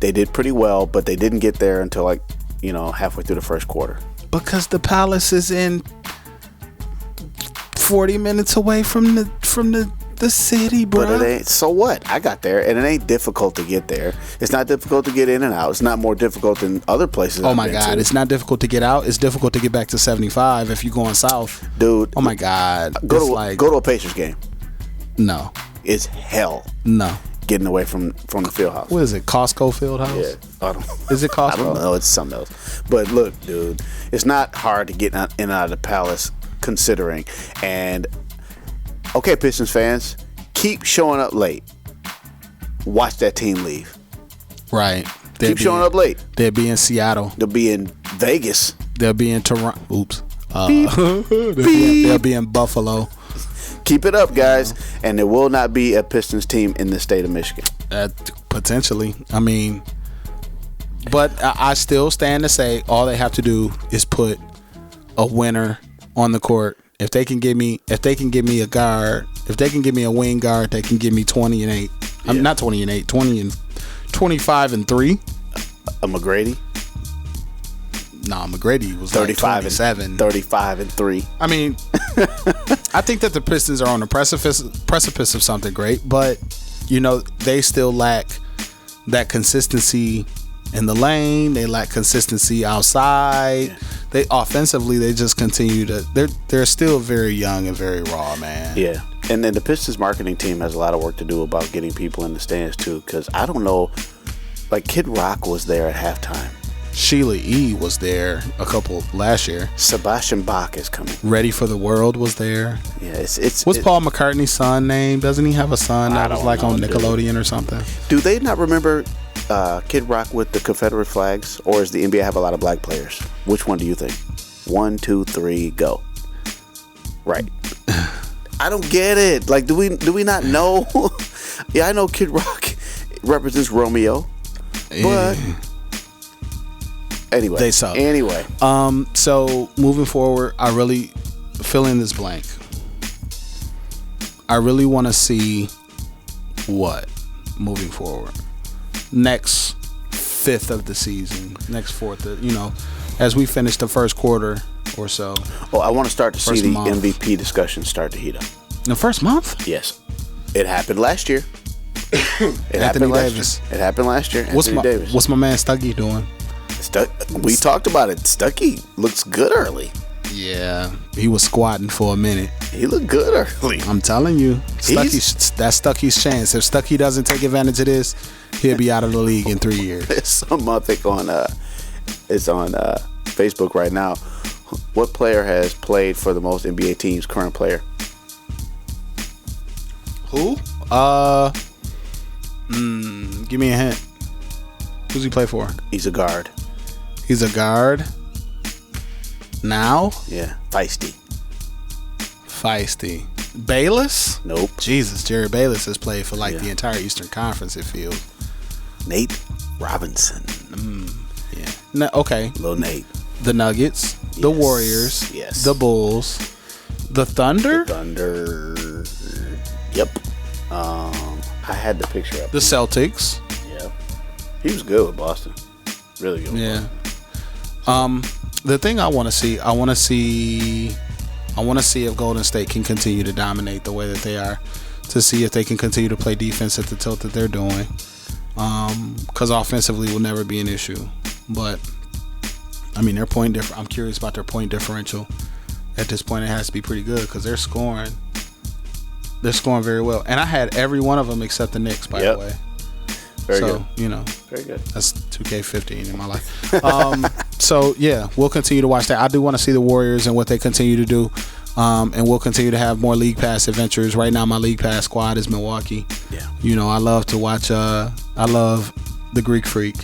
they did pretty well, but they didn't get there until halfway through the first quarter. Because the Palace is in 40 minutes away from the city, bro. But it ain't. So what? I got there, and it ain't difficult to get there. It's not difficult to get in and out. It's not more difficult than other places. Oh my God! It's not difficult to get out. It's difficult to get back to 75 if you're going south, dude. Oh my God! Go to a Pacers game. No, it's hell. No, getting away from the field house. What is it? Costco field house? Yeah, I don't. Is it Costco? I don't know. It's something else. But look, dude, it's not hard to get in and out of the Palace, considering. And okay, Pistons fans, keep showing up late. Watch that team leave. Right. Keep showing up late. They'll be in Seattle. They'll be in Vegas. They'll be in Toronto. Oops. They'll be in Buffalo. Keep it up, guys. And there will not be a Pistons team in the state of Michigan. Potentially. I mean, but I still stand to say all they have to do is put a winner on the court. If they can give me a guard, if they can give me a wing guard, they can give me 20 and 8. Yeah. I'm not 20 and 8, 20 and 25 and 3. A McGrady? Nah, McGrady was 35 like 27. And 35 and 3. I mean, I think that the Pistons are on the precipice of something great, but they still lack that consistency in the lane. They lack consistency outside. Yeah. They offensively, they just continue to. They're still very young and very raw, man. Yeah, and then the Pistons marketing team has a lot of work to do about getting people in the stands too. Because I don't know, like Kid Rock was there at halftime. Sheila E. was there a couple last year. Sebastian Bach is coming. Ready for the World was there. Yeah, What's Paul McCartney's son name? Doesn't he have a son that was like on Nickelodeon or something? Do they not remember Kid Rock with the Confederate flags, or does the NBA have a lot of black players? Which one do you think? 1, 2, 3, go. Right. I don't get it. Like, do we not know? Yeah, I know Kid Rock represents Romeo, but anyway, they suck. Anyway, so moving forward, I really fill in this blank. I really want to see what moving forward. Next fifth of the season, next fourth, as we finish the first quarter or so. Oh, I want to start to see the MVP discussion start to heat up. In the first month? Yes. It happened last year. Anthony Davis. It happened last year. Anthony Davis. What's my man Stucky doing? We talked about it. Stucky looks good early. Yeah, he was squatting for a minute. He looked good early. I'm telling you, that's Stucky's chance. If Stucky doesn't take advantage of this, he'll be out of the league in 3 years. There's some I think it's on Facebook right now. What player has played for the most NBA teams? Current player. Who? Give me a hint. Who's he play for? He's a guard. He's a guard. Now? Yeah. Feisty. Bayless? Nope. Jesus, Jerry Bayless has played for the entire Eastern Conference, it feels. Nate Robinson. Yeah. No, okay. Little Nate. The Nuggets. Yes. The Warriors. Yes. The Bulls. The Thunder? Yep. I had the picture up. The Celtics. Yeah. He was good with Boston. Really good with Boston. The thing I want to see if Golden State can continue to dominate the way that they are, to see if they can continue to play defense at the tilt that they're doing. Because offensively will never be an issue. But, I mean, I'm curious about their point differential. At this point, it has to be pretty good because they're scoring. They're scoring very well. And I had every one of them except the Knicks, by the way. Very good. Very good. That's 2K15 in my life. So, yeah, we'll continue to watch that. I do want to see the Warriors and what they continue to do. And we'll continue to have more League Pass adventures. Right now, my League Pass squad is Milwaukee. Yeah. I love to watch. I love the Greek Freak.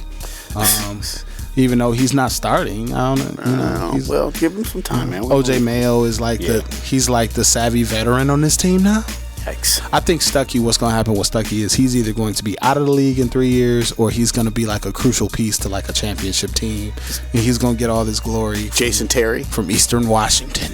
even though he's not starting. I don't know. You know, well, give him some time, man. OJ Mayo is like he's like the savvy veteran on this team now. Yikes. I think Stuckey, what's going to happen with Stuckey is he's either going to be out of the league in 3 years, or he's going to be like a crucial piece to like a championship team, and he's going to get all this glory. Jason Terry from Eastern Washington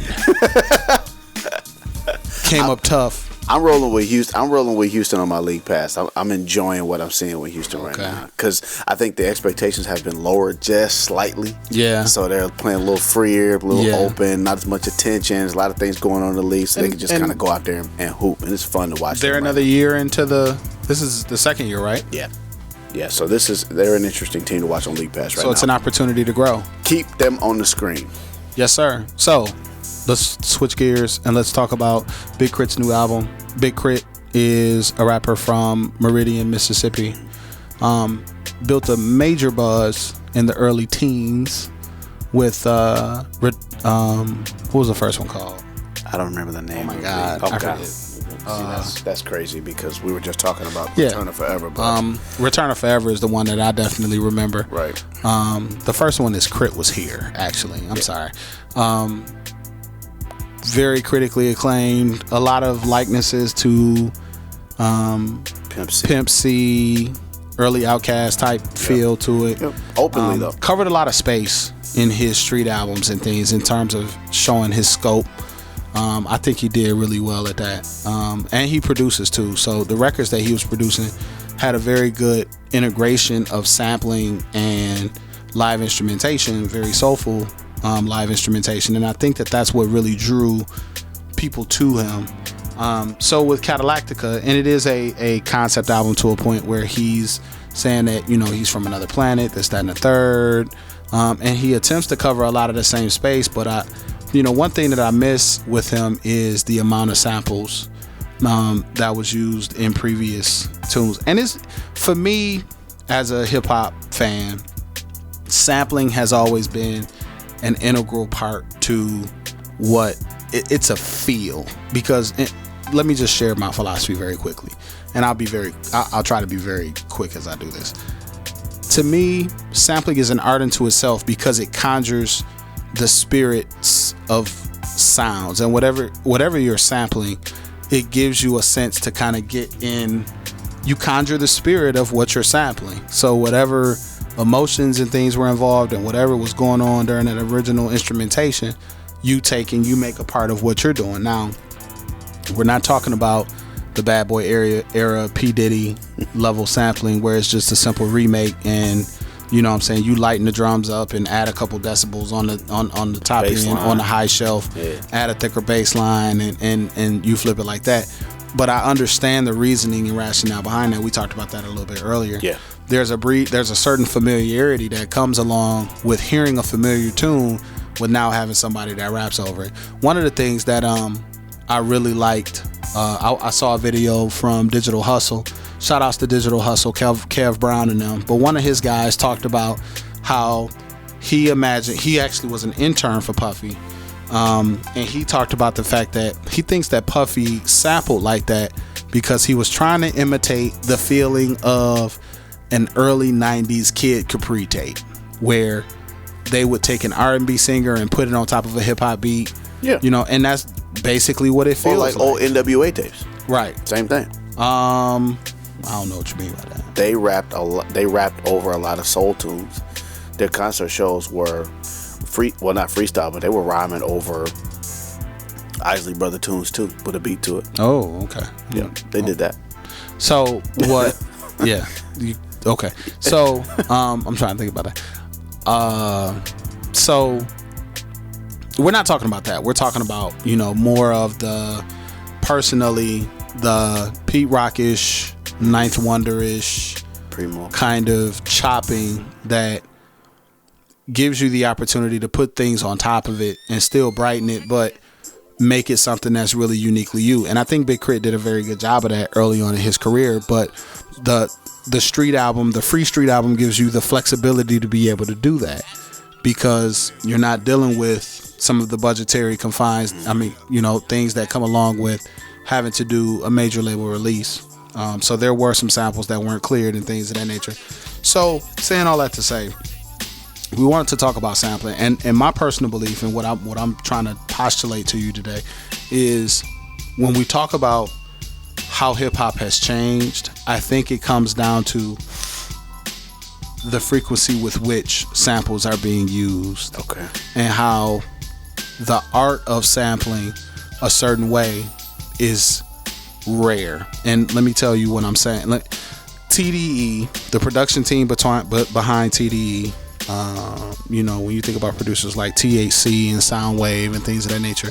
came up tough. I'm rolling with Houston on my league pass. I'm enjoying what I'm seeing with Houston right now, because I think the expectations have been lowered just slightly. Yeah. So they're playing a little freer, a little open, not as much attention. There's a lot of things going on in the league, so they can just kind of go out there and hoop, and it's fun to watch. They're another year into this is the second year, right? Yeah. Yeah, so they're an interesting team to watch on League Pass right now. So it's an opportunity to grow. Keep them on the screen. Yes, sir. So let's switch gears and let's talk about Big KRIT's new album. Big KRIT is a rapper from Meridian, Mississippi. Built a major buzz in the early teens with what was the first one called? I don't remember the name. Oh my God. Okay. That's crazy, because we were just talking about Return of Forever. But Return of Forever is the one that I definitely remember. Right. The first one is KRIT Was Here, actually. I'm sorry. Very critically acclaimed. A lot of likenesses to Pimp C, early Outkast type feel to it. Yep. Openly though. Covered a lot of space in his street albums and things in terms of showing his scope. I think he did really well at that. And he produces too. So the records that he was producing had a very good integration of sampling and live instrumentation, very soulful live instrumentation. And I think that's what really drew people to him. So with Cadillactica, and it is a concept album to a point where he's saying that, you know, he's from another planet, this, that, and the third. And he attempts to cover a lot of the same space, but one thing that I miss with him is the amount of samples that was used in previous tunes. And it's, for me, as a hip hop fan, sampling has always been an integral part to what it's a feel. Because let me just share my philosophy very quickly, and I'll try to be very quick as I do this. To me, sampling is an art unto itself, because it conjures the spirits of sounds, and whatever you're sampling, it gives you a sense to kind of get in. You conjure the spirit of what you're sampling. So whatever emotions and things were involved and whatever was going on during that original instrumentation, you take and you make a part of what you're doing. Now, we're not talking about the Bad Boy era P. Diddy level sampling where it's just a simple remake and, you know what I'm saying, you lighten the drums up and add a couple decibels on the top end, on the high shelf, add a thicker bass line and you flip it like that. But I understand the reasoning and rationale behind that. We talked about that a little bit earlier. Yeah. There's a certain familiarity that comes along with hearing a familiar tune with now having somebody that raps over it. One of the things that I really liked, I saw a video from Digital Hustle. Shout outs to Digital Hustle, Kev Brown and them. But one of his guys talked about how he actually was an intern for Puffy. And he talked about the fact that he thinks that Puffy sampled like that because he was trying to imitate the feeling of an early 90s Kid Capri tape, where they would take an R&B singer and put it on top of a hip-hop beat. Yeah. You know, and that's basically what it feels like. Or like old NWA tapes. Right. Same thing. I don't know what you mean by that. They rapped over a lot of soul tunes. Their concert shows were not freestyle, but they were rhyming over Isley Brother tunes too, with a beat to it. Oh, okay. Yeah, they did that. So what? Yeah. Okay. So I'm trying to think about that. So we're not talking about that. We're talking about, you know, more of the Pete Rock-ish, Ninth Wonder-ish kind of chopping that gives you the opportunity to put things on top of it and still brighten it, but make it something that's really uniquely you. And I think Big KRIT did a very good job of that early on in his career. But the street album, the free street album, gives you the flexibility to be able to do that, because you're not dealing with some of the budgetary confines. I mean, you know, things that come along with having to do a major label release. So there were some samples that weren't cleared and things of that nature. So saying all that to say, we wanted to talk about sampling, and my personal belief and what I'm trying to postulate to you today is when we talk about how hip hop has changed, I think it comes down to the frequency with which samples are being used. Okay. And how the art of sampling a certain way is rare. And let me tell you what I'm saying. TDE, the production team behind TDE, when you think about producers like THC and Soundwave and things of that nature,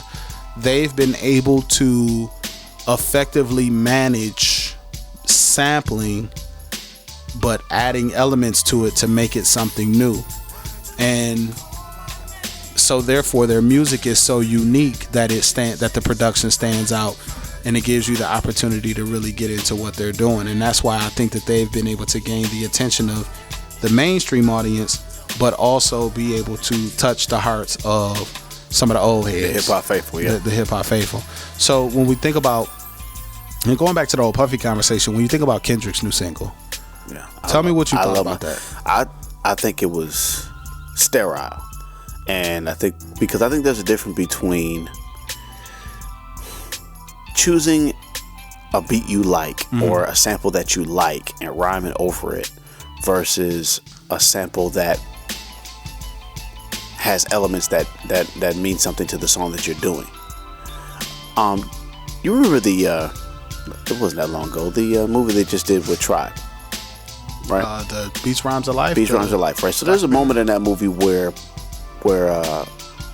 they've been able to effectively manage sampling, but adding elements to it to make it something new. And so therefore their music is so unique that that the production stands out, and it gives you the opportunity to really get into what they're doing. And that's why I think that they've been able to gain the attention of the mainstream audience, but also be able to touch the hearts of some of the old heads, the hip hop faithful. Yeah, the hip hop faithful. So when we think about, and going back to the old Puffy conversation, when you think about Kendrick's new single, tell me what you thought about that. I think it was sterile, and I think there's a difference between choosing a beat you like or a sample that you like and rhyming over it versus a sample that has elements that mean something to the song that you're doing. You remember it wasn't that long ago, the movie they just did with Tribe, right? The Beats Rhymes of Life. Beats Rhymes of Life, right? So there's a moment in that movie where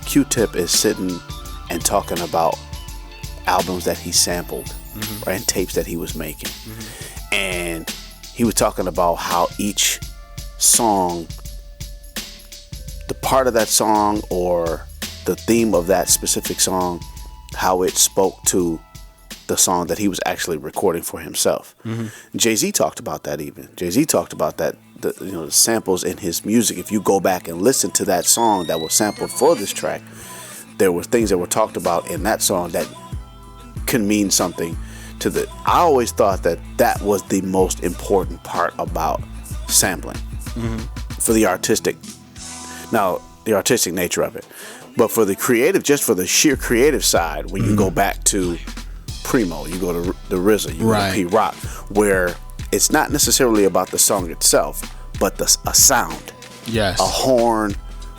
Q-Tip is sitting and talking about albums that he sampled, right, and tapes that he was making, and he was talking about how each song, the part of that song or the theme of that specific song, how it spoke to the song that he was actually recording for himself. Jay-Z talked about that. Jay-Z talked about that, the samples in his music. If you go back and listen to that song that was sampled for this track, there were things that were talked about in that song that can mean something to I always thought that was the most important part about sampling for the artistic nature of it. But for the creative, just for the sheer creative side, when you go back to Primo, you go to the RZA, you go to P Rock, where it's not necessarily about the song itself, but a sound. Yes. A horn,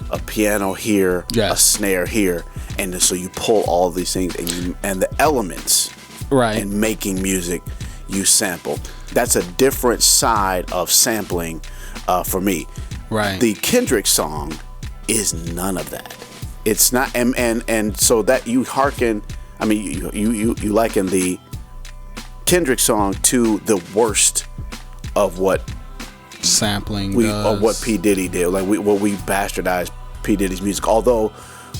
a piano here, a snare here, and so you pull all these things and the elements in making music you sample. That's a different side of sampling for me. Right. The Kendrick song is none of that. It's not, and so that you hearken. I mean, you liken the Kendrick song to the worst of what sampling of what P. Diddy did. Like we bastardized P. Diddy's music. Although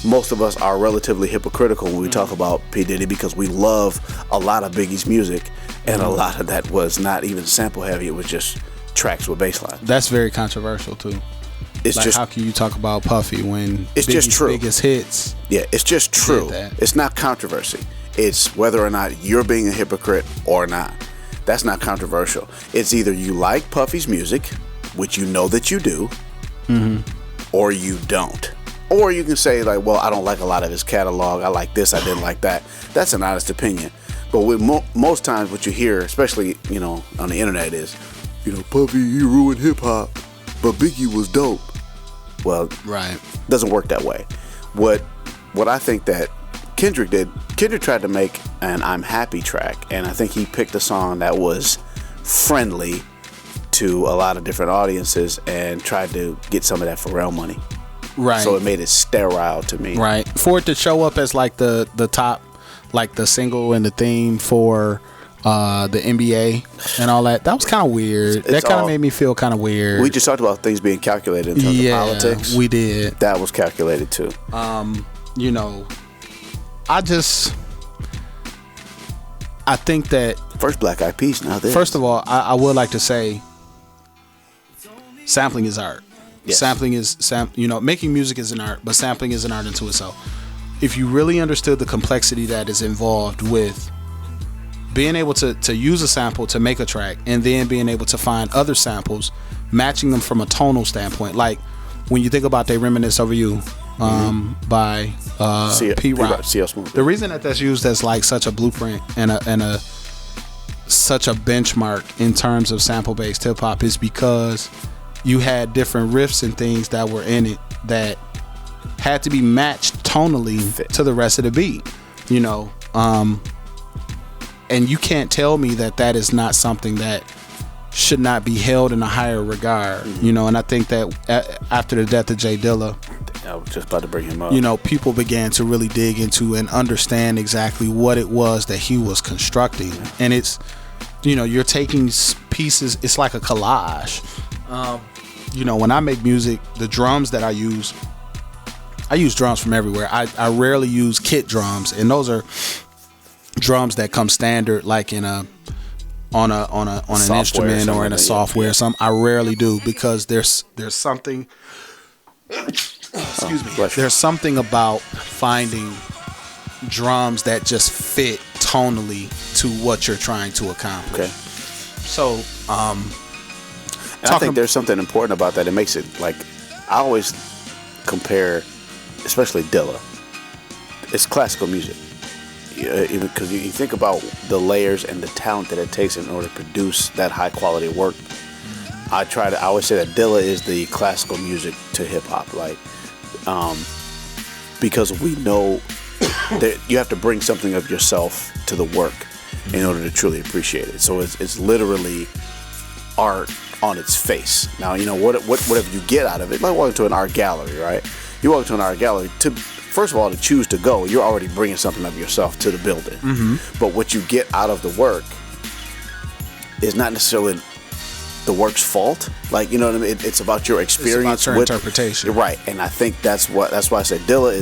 most of us are relatively hypocritical when we talk about P. Diddy, because we love a lot of Biggie's music, and a lot of that was not even sample heavy. It was just tracks with bass line. That's very controversial too. It's like, just, how can you talk about Puffy when it's just true? Biggest hits. Yeah, it's just true. It's not controversy. It's whether or not you're being a hypocrite or not. That's not controversial. It's either you like Puffy's music, which you know that you do, or you don't. Or you can say like, well, I don't like a lot of his catalog. I like this, I didn't like that. That's an honest opinion. But with most times what you hear, especially, on the internet is, Puffy, he ruined hip hop, but Biggie was dope. Well, doesn't work that way. What I think that Kendrick did, Kendrick tried to make an I'm Happy track, and I think he picked a song that was friendly to a lot of different audiences and tried to get some of that Pharrell money. Right. So it made it sterile to me. Right. For it to show up as like the top, like the single and the theme for the NBA and all that was kind of weird. That kind of made me feel kind of weird. We just talked about things being calculated in terms of politics. We did. That was calculated too. I think that first Black Eyed Peas. Now this. First of all, I would like to say, sampling is art. Yes. Sampling is making music is an art, but sampling is an art unto itself. If you really understood the complexity that is involved with being able to use a sample to make a track, and then being able to find other samples, matching them from a tonal standpoint. Like, when you think about They Reminisce Over You by Pete Rock, the reason that's used as like such a blueprint and a such a benchmark in terms of sample-based hip-hop is because you had different riffs and things that were in it that had to be matched tonally to the rest of the beat, you know. And you can't tell me that is not something that should not be held in a higher regard, you know. And I think that after the death of J Dilla, I was just about to bring him up. You know, people began to really dig into and understand exactly what it was that he was constructing. And it's, you know, you're taking pieces, it's like a collage. You know, when I make music, the drums that I use drums from everywhere. I rarely use kit drums, and those are drums that come standard, like in on an instrument or in a software. I rarely do, because there's something. Excuse me. There's something about finding drums that just fit tonally to what you're trying to accomplish. Okay. So, and I think there's something important about that. It makes it like, I always compare, especially Dilla. It's classical music. Even because you think about the layers and the talent that it takes in order to produce that high quality work. I always say that Dilla is the classical music to hip hop, like, because we know that you have to bring something of yourself to the work in order to truly appreciate it. So it's literally art on its face. Now, you know, whatever you get out of it, like walking to an art gallery, right? You walk to an art gallery, first of all, to choose to go, you're already bringing something of yourself to the building. But what you get out of the work is not necessarily the work's fault. Like, you know what I mean? It's about your experience, it's about your interpretation, right? And I think that's why I said Dilla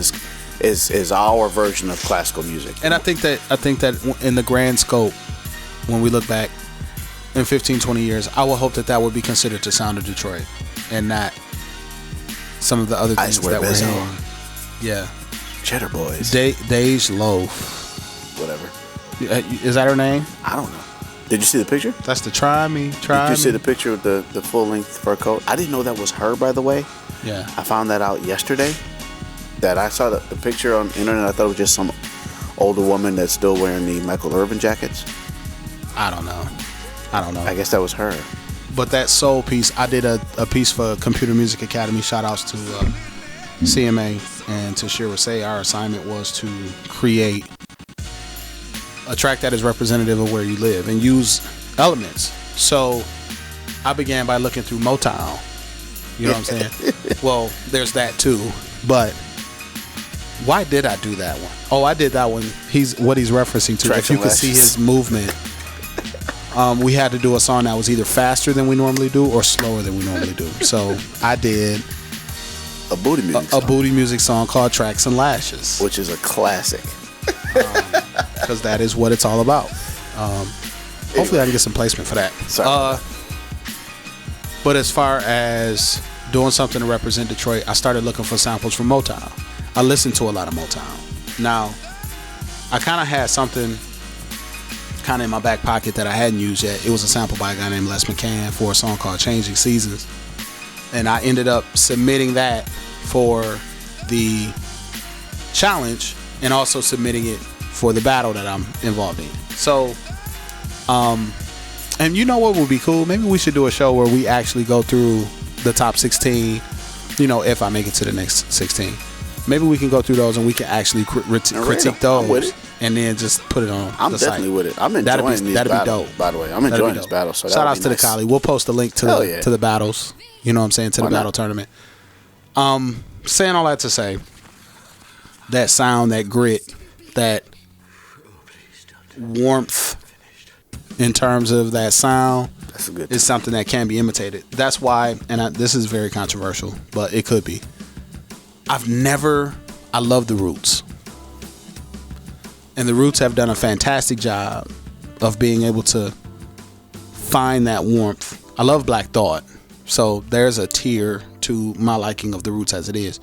is our version of classical music. And I think that in the grand scope, when we look back in 15, 20 years, I will hope that would be considered the sound of Detroit, and not some of the other things that we're hearing. Yeah. Cheddar Boys. Dej Loaf. Whatever. Is that her name? I don't know. Did you see the picture? That's the Try Me. Did you see the picture with the full length fur coat? I didn't know that was her, by the way. Yeah. I found that out yesterday. That I saw the picture on the internet. I thought it was just some older woman that's still wearing the Michael Irvin jackets. I don't know. I guess that was her. But that soul piece, I did a piece for Computer Music Academy. Shout outs to CMA and to Shira Say. Our assignment was to create a track that is representative of where you live and use elements. So I began by looking through Motown. You know what I'm saying? Well, there's that too. But why did I do that one? Oh, I did that one. What he's referencing to. If you could see his movement, we had to do a song that was either faster than we normally do or slower than we normally do. So I did a booty music song called Tracks and Lashes, which is a classic. Because that is what it's all about. Hopefully I can get some placement for that. But as far as doing something to represent Detroit, I started looking for samples from Motown. I listened to a lot of Motown. Now, I kind of had something kind of in my back pocket that I hadn't used yet. It was a sample by a guy named Les McCann for a song called Changing Seasons. And I ended up submitting that for the challenge and also submitting it for the battle that I'm involved in. So, and you know what would be cool? Maybe we should do a show where we actually go through the top 16, you know, if I make it to the next 16. Maybe we can go through those and we can actually critique those and then just put it on I'm the site. Definitely with it. I'm enjoying these battles, by the way. I'm enjoying this battle. So shout outs to the Kali. We'll post a link to the battles. You know what I'm saying? To the battle tournament. Saying all that to say, that sound, that grit, that warmth in terms of that sound is something that can be imitated. That's why, and this is very controversial, but it could be. I love the Roots. And the Roots have done a fantastic job of being able to find that warmth. I love Black Thought. So there's a tier to my liking of the Roots as it is.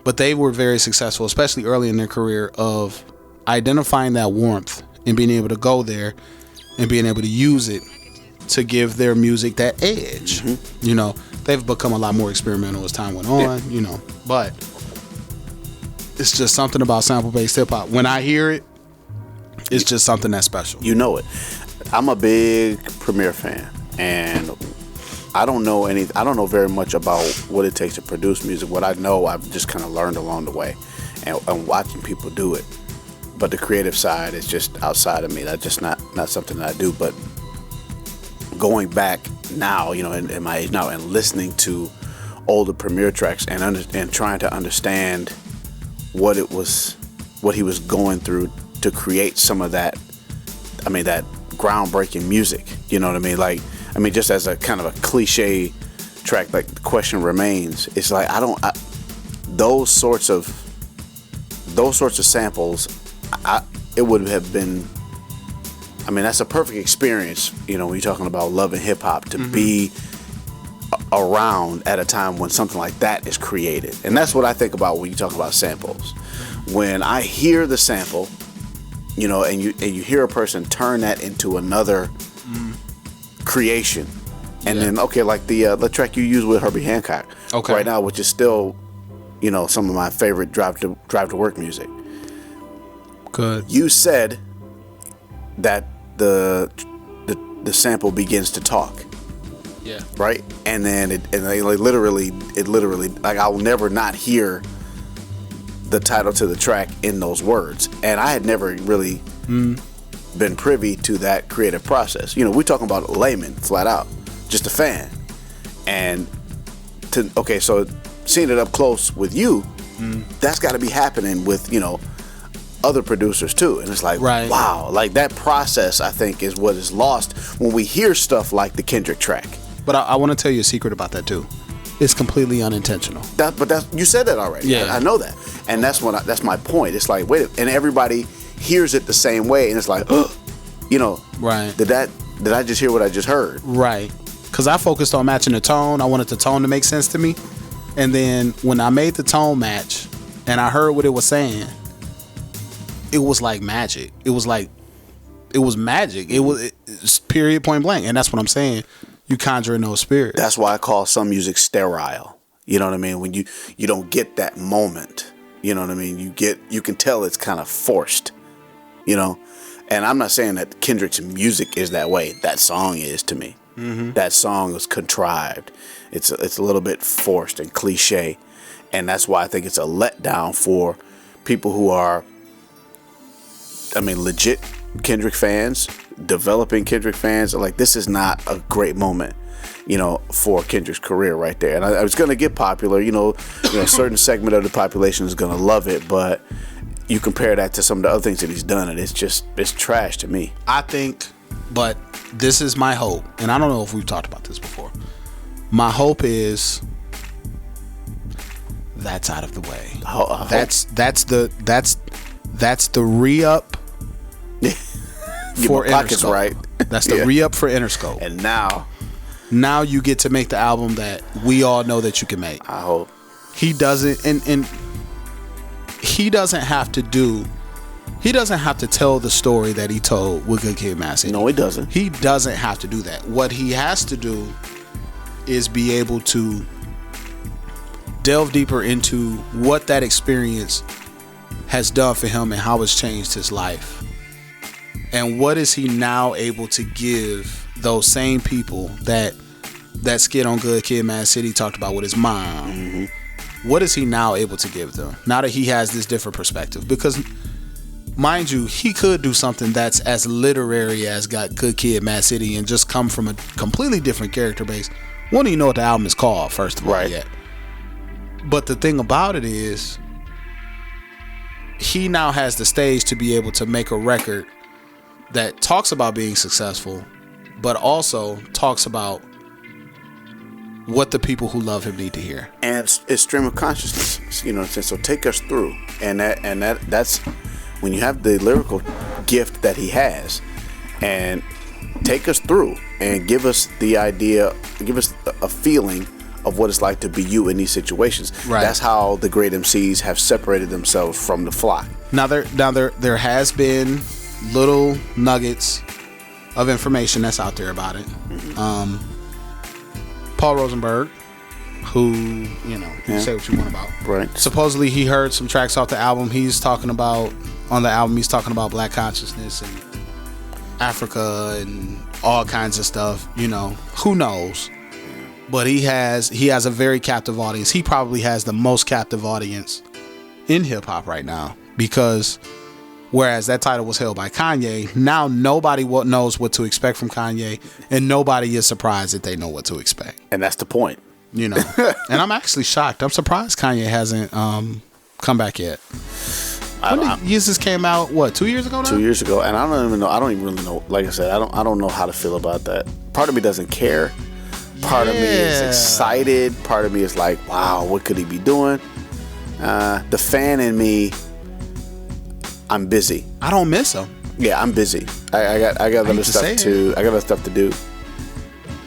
But they were very successful, especially early in their career, of identifying that warmth and being able to go there and being able to use it to give their music that edge. You know, they've become a lot more experimental as time went on, you know. But it's just something about sample-based hip-hop. When I hear it, it's just something that's special. You know it. I'm a big Premier fan, and I don't know very much about what it takes to produce music. What I know, I've just kind of learned along the way, and watching people do it. But the creative side is just outside of me. That's just not something that I do. But going back now, you know, in my age now, and listening to older Premier tracks and trying to understand what he was going through to create some of that. I mean, that groundbreaking music. You know what I mean? Like, I mean, just as a kind of a cliche track, like The Question Remains. It's like those sorts of samples. It would have been. I mean, that's a perfect experience. You know, when you're talking about love and hip hop, to be around at a time when something like that is created, and that's what I think about when you talk about samples. When I hear the sample, you know, and you hear a person turn that into another creation, and then like the track you use with Herbie Hancock right now, which is still, you know, some of my favorite drive to work music. Good. You said that the sample begins to talk. Yeah. Right? And then it literally like I'll never not hear the title to the track in those words. And I had never really been privy to that creative process. You know, we're talking about a layman, flat out, just a fan. And so seeing it up close with you, that's got to be happening with, you know, other producers too. And it's like, wow, like that process, I think, is what is lost when we hear stuff like the Kendrick track. But I want to tell you a secret about that too. It's completely unintentional. You said that already. Yeah, I know that, and that's my point. It's like, and everybody hears it the same way, and it's like, you know, right? Did I just hear what I just heard? Right. Because I focused on matching the tone. I wanted the tone to make sense to me, and then when I made the tone match, and I heard what it was saying, it was like magic. It was magic. It was period, point blank, and that's what I'm saying. You conjure in those spirits. That's why I call some music sterile. You know what I mean? When you don't get that moment. You know what I mean? You can tell it's kind of forced. You know? And I'm not saying that Kendrick's music is that way. That song is to me. That song is contrived. It's a little bit forced and cliche. And that's why I think it's a letdown for people who are, I mean, legit Kendrick fans, developing Kendrick fans. Like, this is not a great moment, you know, for Kendrick's career right there. And I was going to get popular, you know, a certain segment of the population is going to love it, but you compare that to some of the other things that he's done, and it's trash to me. I think, but this is my hope, and I don't know if we've talked about this before. My hope is that's out of the way. That's the re-up. For pockets Interscope. Right. That's the re-up for Interscope. And now you get to make the album that we all know that you can make. I hope he doesn't, and he doesn't have to tell the story that he told with Good Kid, Mad City. No, he doesn't. He doesn't have to do that. What he has to do is be able to delve deeper into what that experience has done for him and how it's changed his life. And what is he now able to give those same people that skit on Good Kid, Mad City talked about with his mom? What is he now able to give them now that he has this different perspective? Because, mind you, he could do something that's as literary as got Good Kid, Mad City and just come from a completely different character base. We don't even know what the album is called, first of all, yet. But the thing about it is, he now has the stage to be able to make a record that talks about being successful, but also talks about what the people who love him need to hear. And it's stream of consciousness, you know what I'm saying? So take us through. And that's when you have the lyrical gift that he has, and take us through and give us the idea, give us a feeling of what it's like to be you in these situations. Right. That's how the great MCs have separated themselves from the flock. Now there has been little nuggets of information that's out there about it. Paul Rosenberg who, you know, you say what you want about. Right. Supposedly he heard some tracks off the album. He's talking about, on the album, he's talking about black consciousness and Africa and all kinds of stuff, you know. Who knows? But he has a very captive audience. He probably has the most captive audience in hip hop right now, because whereas that title was held by Kanye, now nobody knows what to expect from Kanye, and nobody is surprised that they know what to expect. And that's the point. You know. And I'm actually shocked. I'm surprised Kanye hasn't come back yet. When did Yeezus came out, what, 2 years ago now? 2 years ago, and I don't even really know. Like I said, I don't know how to feel about that. Part of me doesn't care. Part of me is excited. Part of me is like, wow, what could he be doing? The fan in me, I'm busy. I don't miss him. Yeah, I'm busy. I got other stuff to. I got other stuff to do.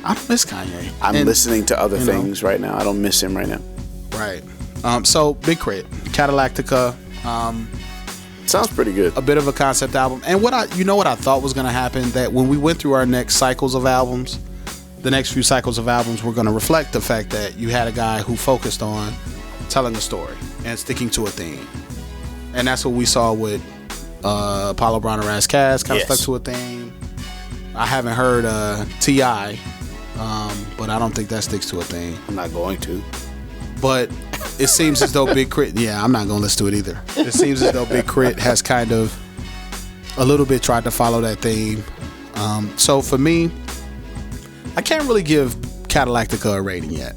I don't miss Kanye. I'm listening to other things right now. I don't miss him right now. Right. So Big KRIT, Cadillactica. Sounds pretty good. A bit of a concept album. And what I thought was going to happen, that when we went through our next cycles of albums, the next few cycles of albums were going to reflect the fact that you had a guy who focused on telling a story and sticking to a theme. And that's what we saw with Apollo Brown and Ras Kass, kind of stuck to a theme. I haven't heard T.I., but I don't think that sticks to a theme. I'm not going to. But it seems as though Big KRIT, I'm not going to listen to it either. It seems as though Big KRIT has kind of a little bit tried to follow that theme. So for me, I can't really give Cadillactica a rating yet.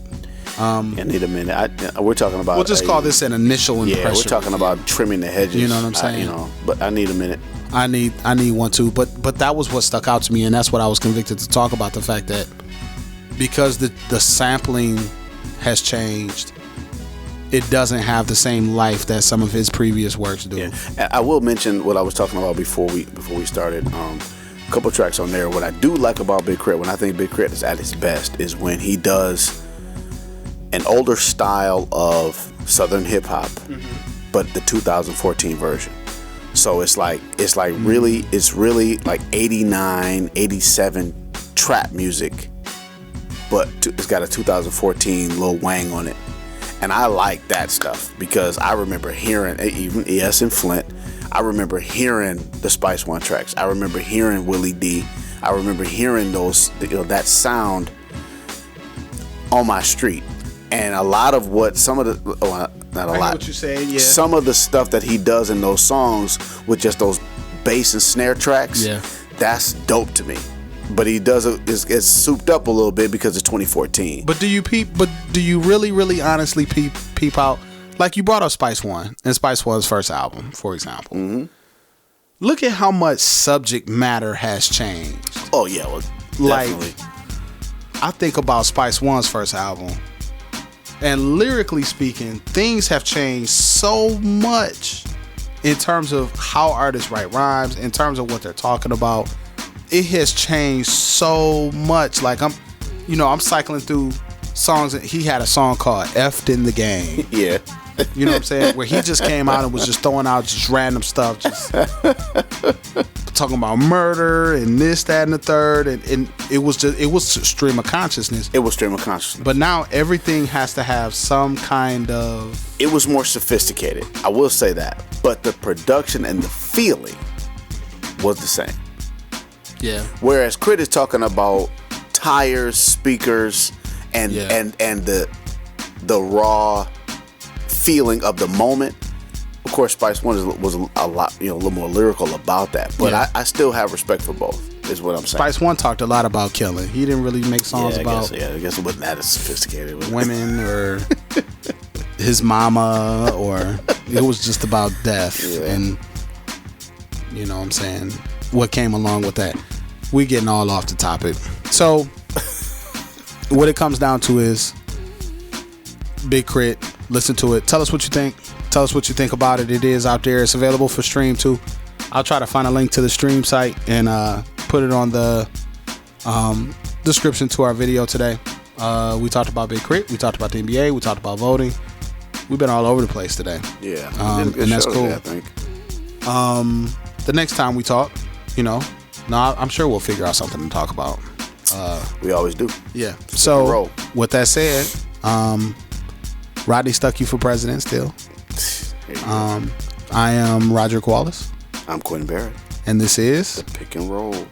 I need a minute. We're talking about. We'll just call this an initial impression. Yeah, we're talking about trimming the hedges. You know what I'm saying? But I need a minute. I need one too. But that was what stuck out to me, and that's what I was convicted to talk about, the fact that because the sampling has changed, it doesn't have the same life that some of his previous works do. Yeah. And I will mention what I was talking about before we started. A couple tracks on there. What I do like about Big KRIT, when I think Big KRIT is at his best, is when he does an older style of Southern hip hop, but the 2014 version. So it's really like 89, 87 trap music, but it's got a 2014 Lil Wang on it. And I like that stuff because I remember hearing, even ES and Flint, I remember hearing the Spice One tracks. I remember hearing Willie D. I remember hearing those, that sound on my street. And a lot of what some of the, not a lot, what you're saying, yeah. Some of the stuff that he does in those songs with just those bass and snare tracks, that's dope to me. But he does it's souped up a little bit because it's 2014. But do you really honestly peep out? Like, you brought up Spice One and Spice One's first album, for example. Mm-hmm. Look at how much subject matter has changed. Oh yeah, well, definitely. Like, I think about Spice One's first album, and lyrically speaking, things have changed so much in terms of how artists write rhymes, in terms of what they're talking about. It has changed so much. Like, I'm cycling through songs. He had a song called F'd in the Game. Yeah. You know what I'm saying? Where he just came out and was just throwing out just random stuff, just talking about murder and this, that, and the third, and it was stream of consciousness. It was stream of consciousness. But now everything has to have some kind of. It was more sophisticated. I will say that, but the production and the feeling was the same. Yeah. Whereas KRIT is talking about tires, speakers, and the raw feeling of the moment. Of course, Spice One was a lot, a little more lyrical about that. But I still have respect for both, is what I'm saying. Spice One talked a lot about killing. He didn't really make songs about I guess it wasn't that as sophisticated. Women or his mama, or it was just about death and you know what I'm saying, what came along with that. We getting all off the topic. So what it comes down to is Big KRIT. Listen to it. Tell us what you think. Tell us what you think about it. It is out there. It's available for stream too. I'll try to find a link to the stream site and put it on the description to our video today. We talked about Big KRIT. We talked about the NBA. We talked about voting. We've been all over the place today. Yeah. And that's cool. I think. The next time we talk, I'm sure we'll figure out something to talk about. We always do. Yeah. So with that said, Rodney Stuckey for president still. I am Roger Qualis. I'm Quentin Barrett. And this is The Pick and Roll.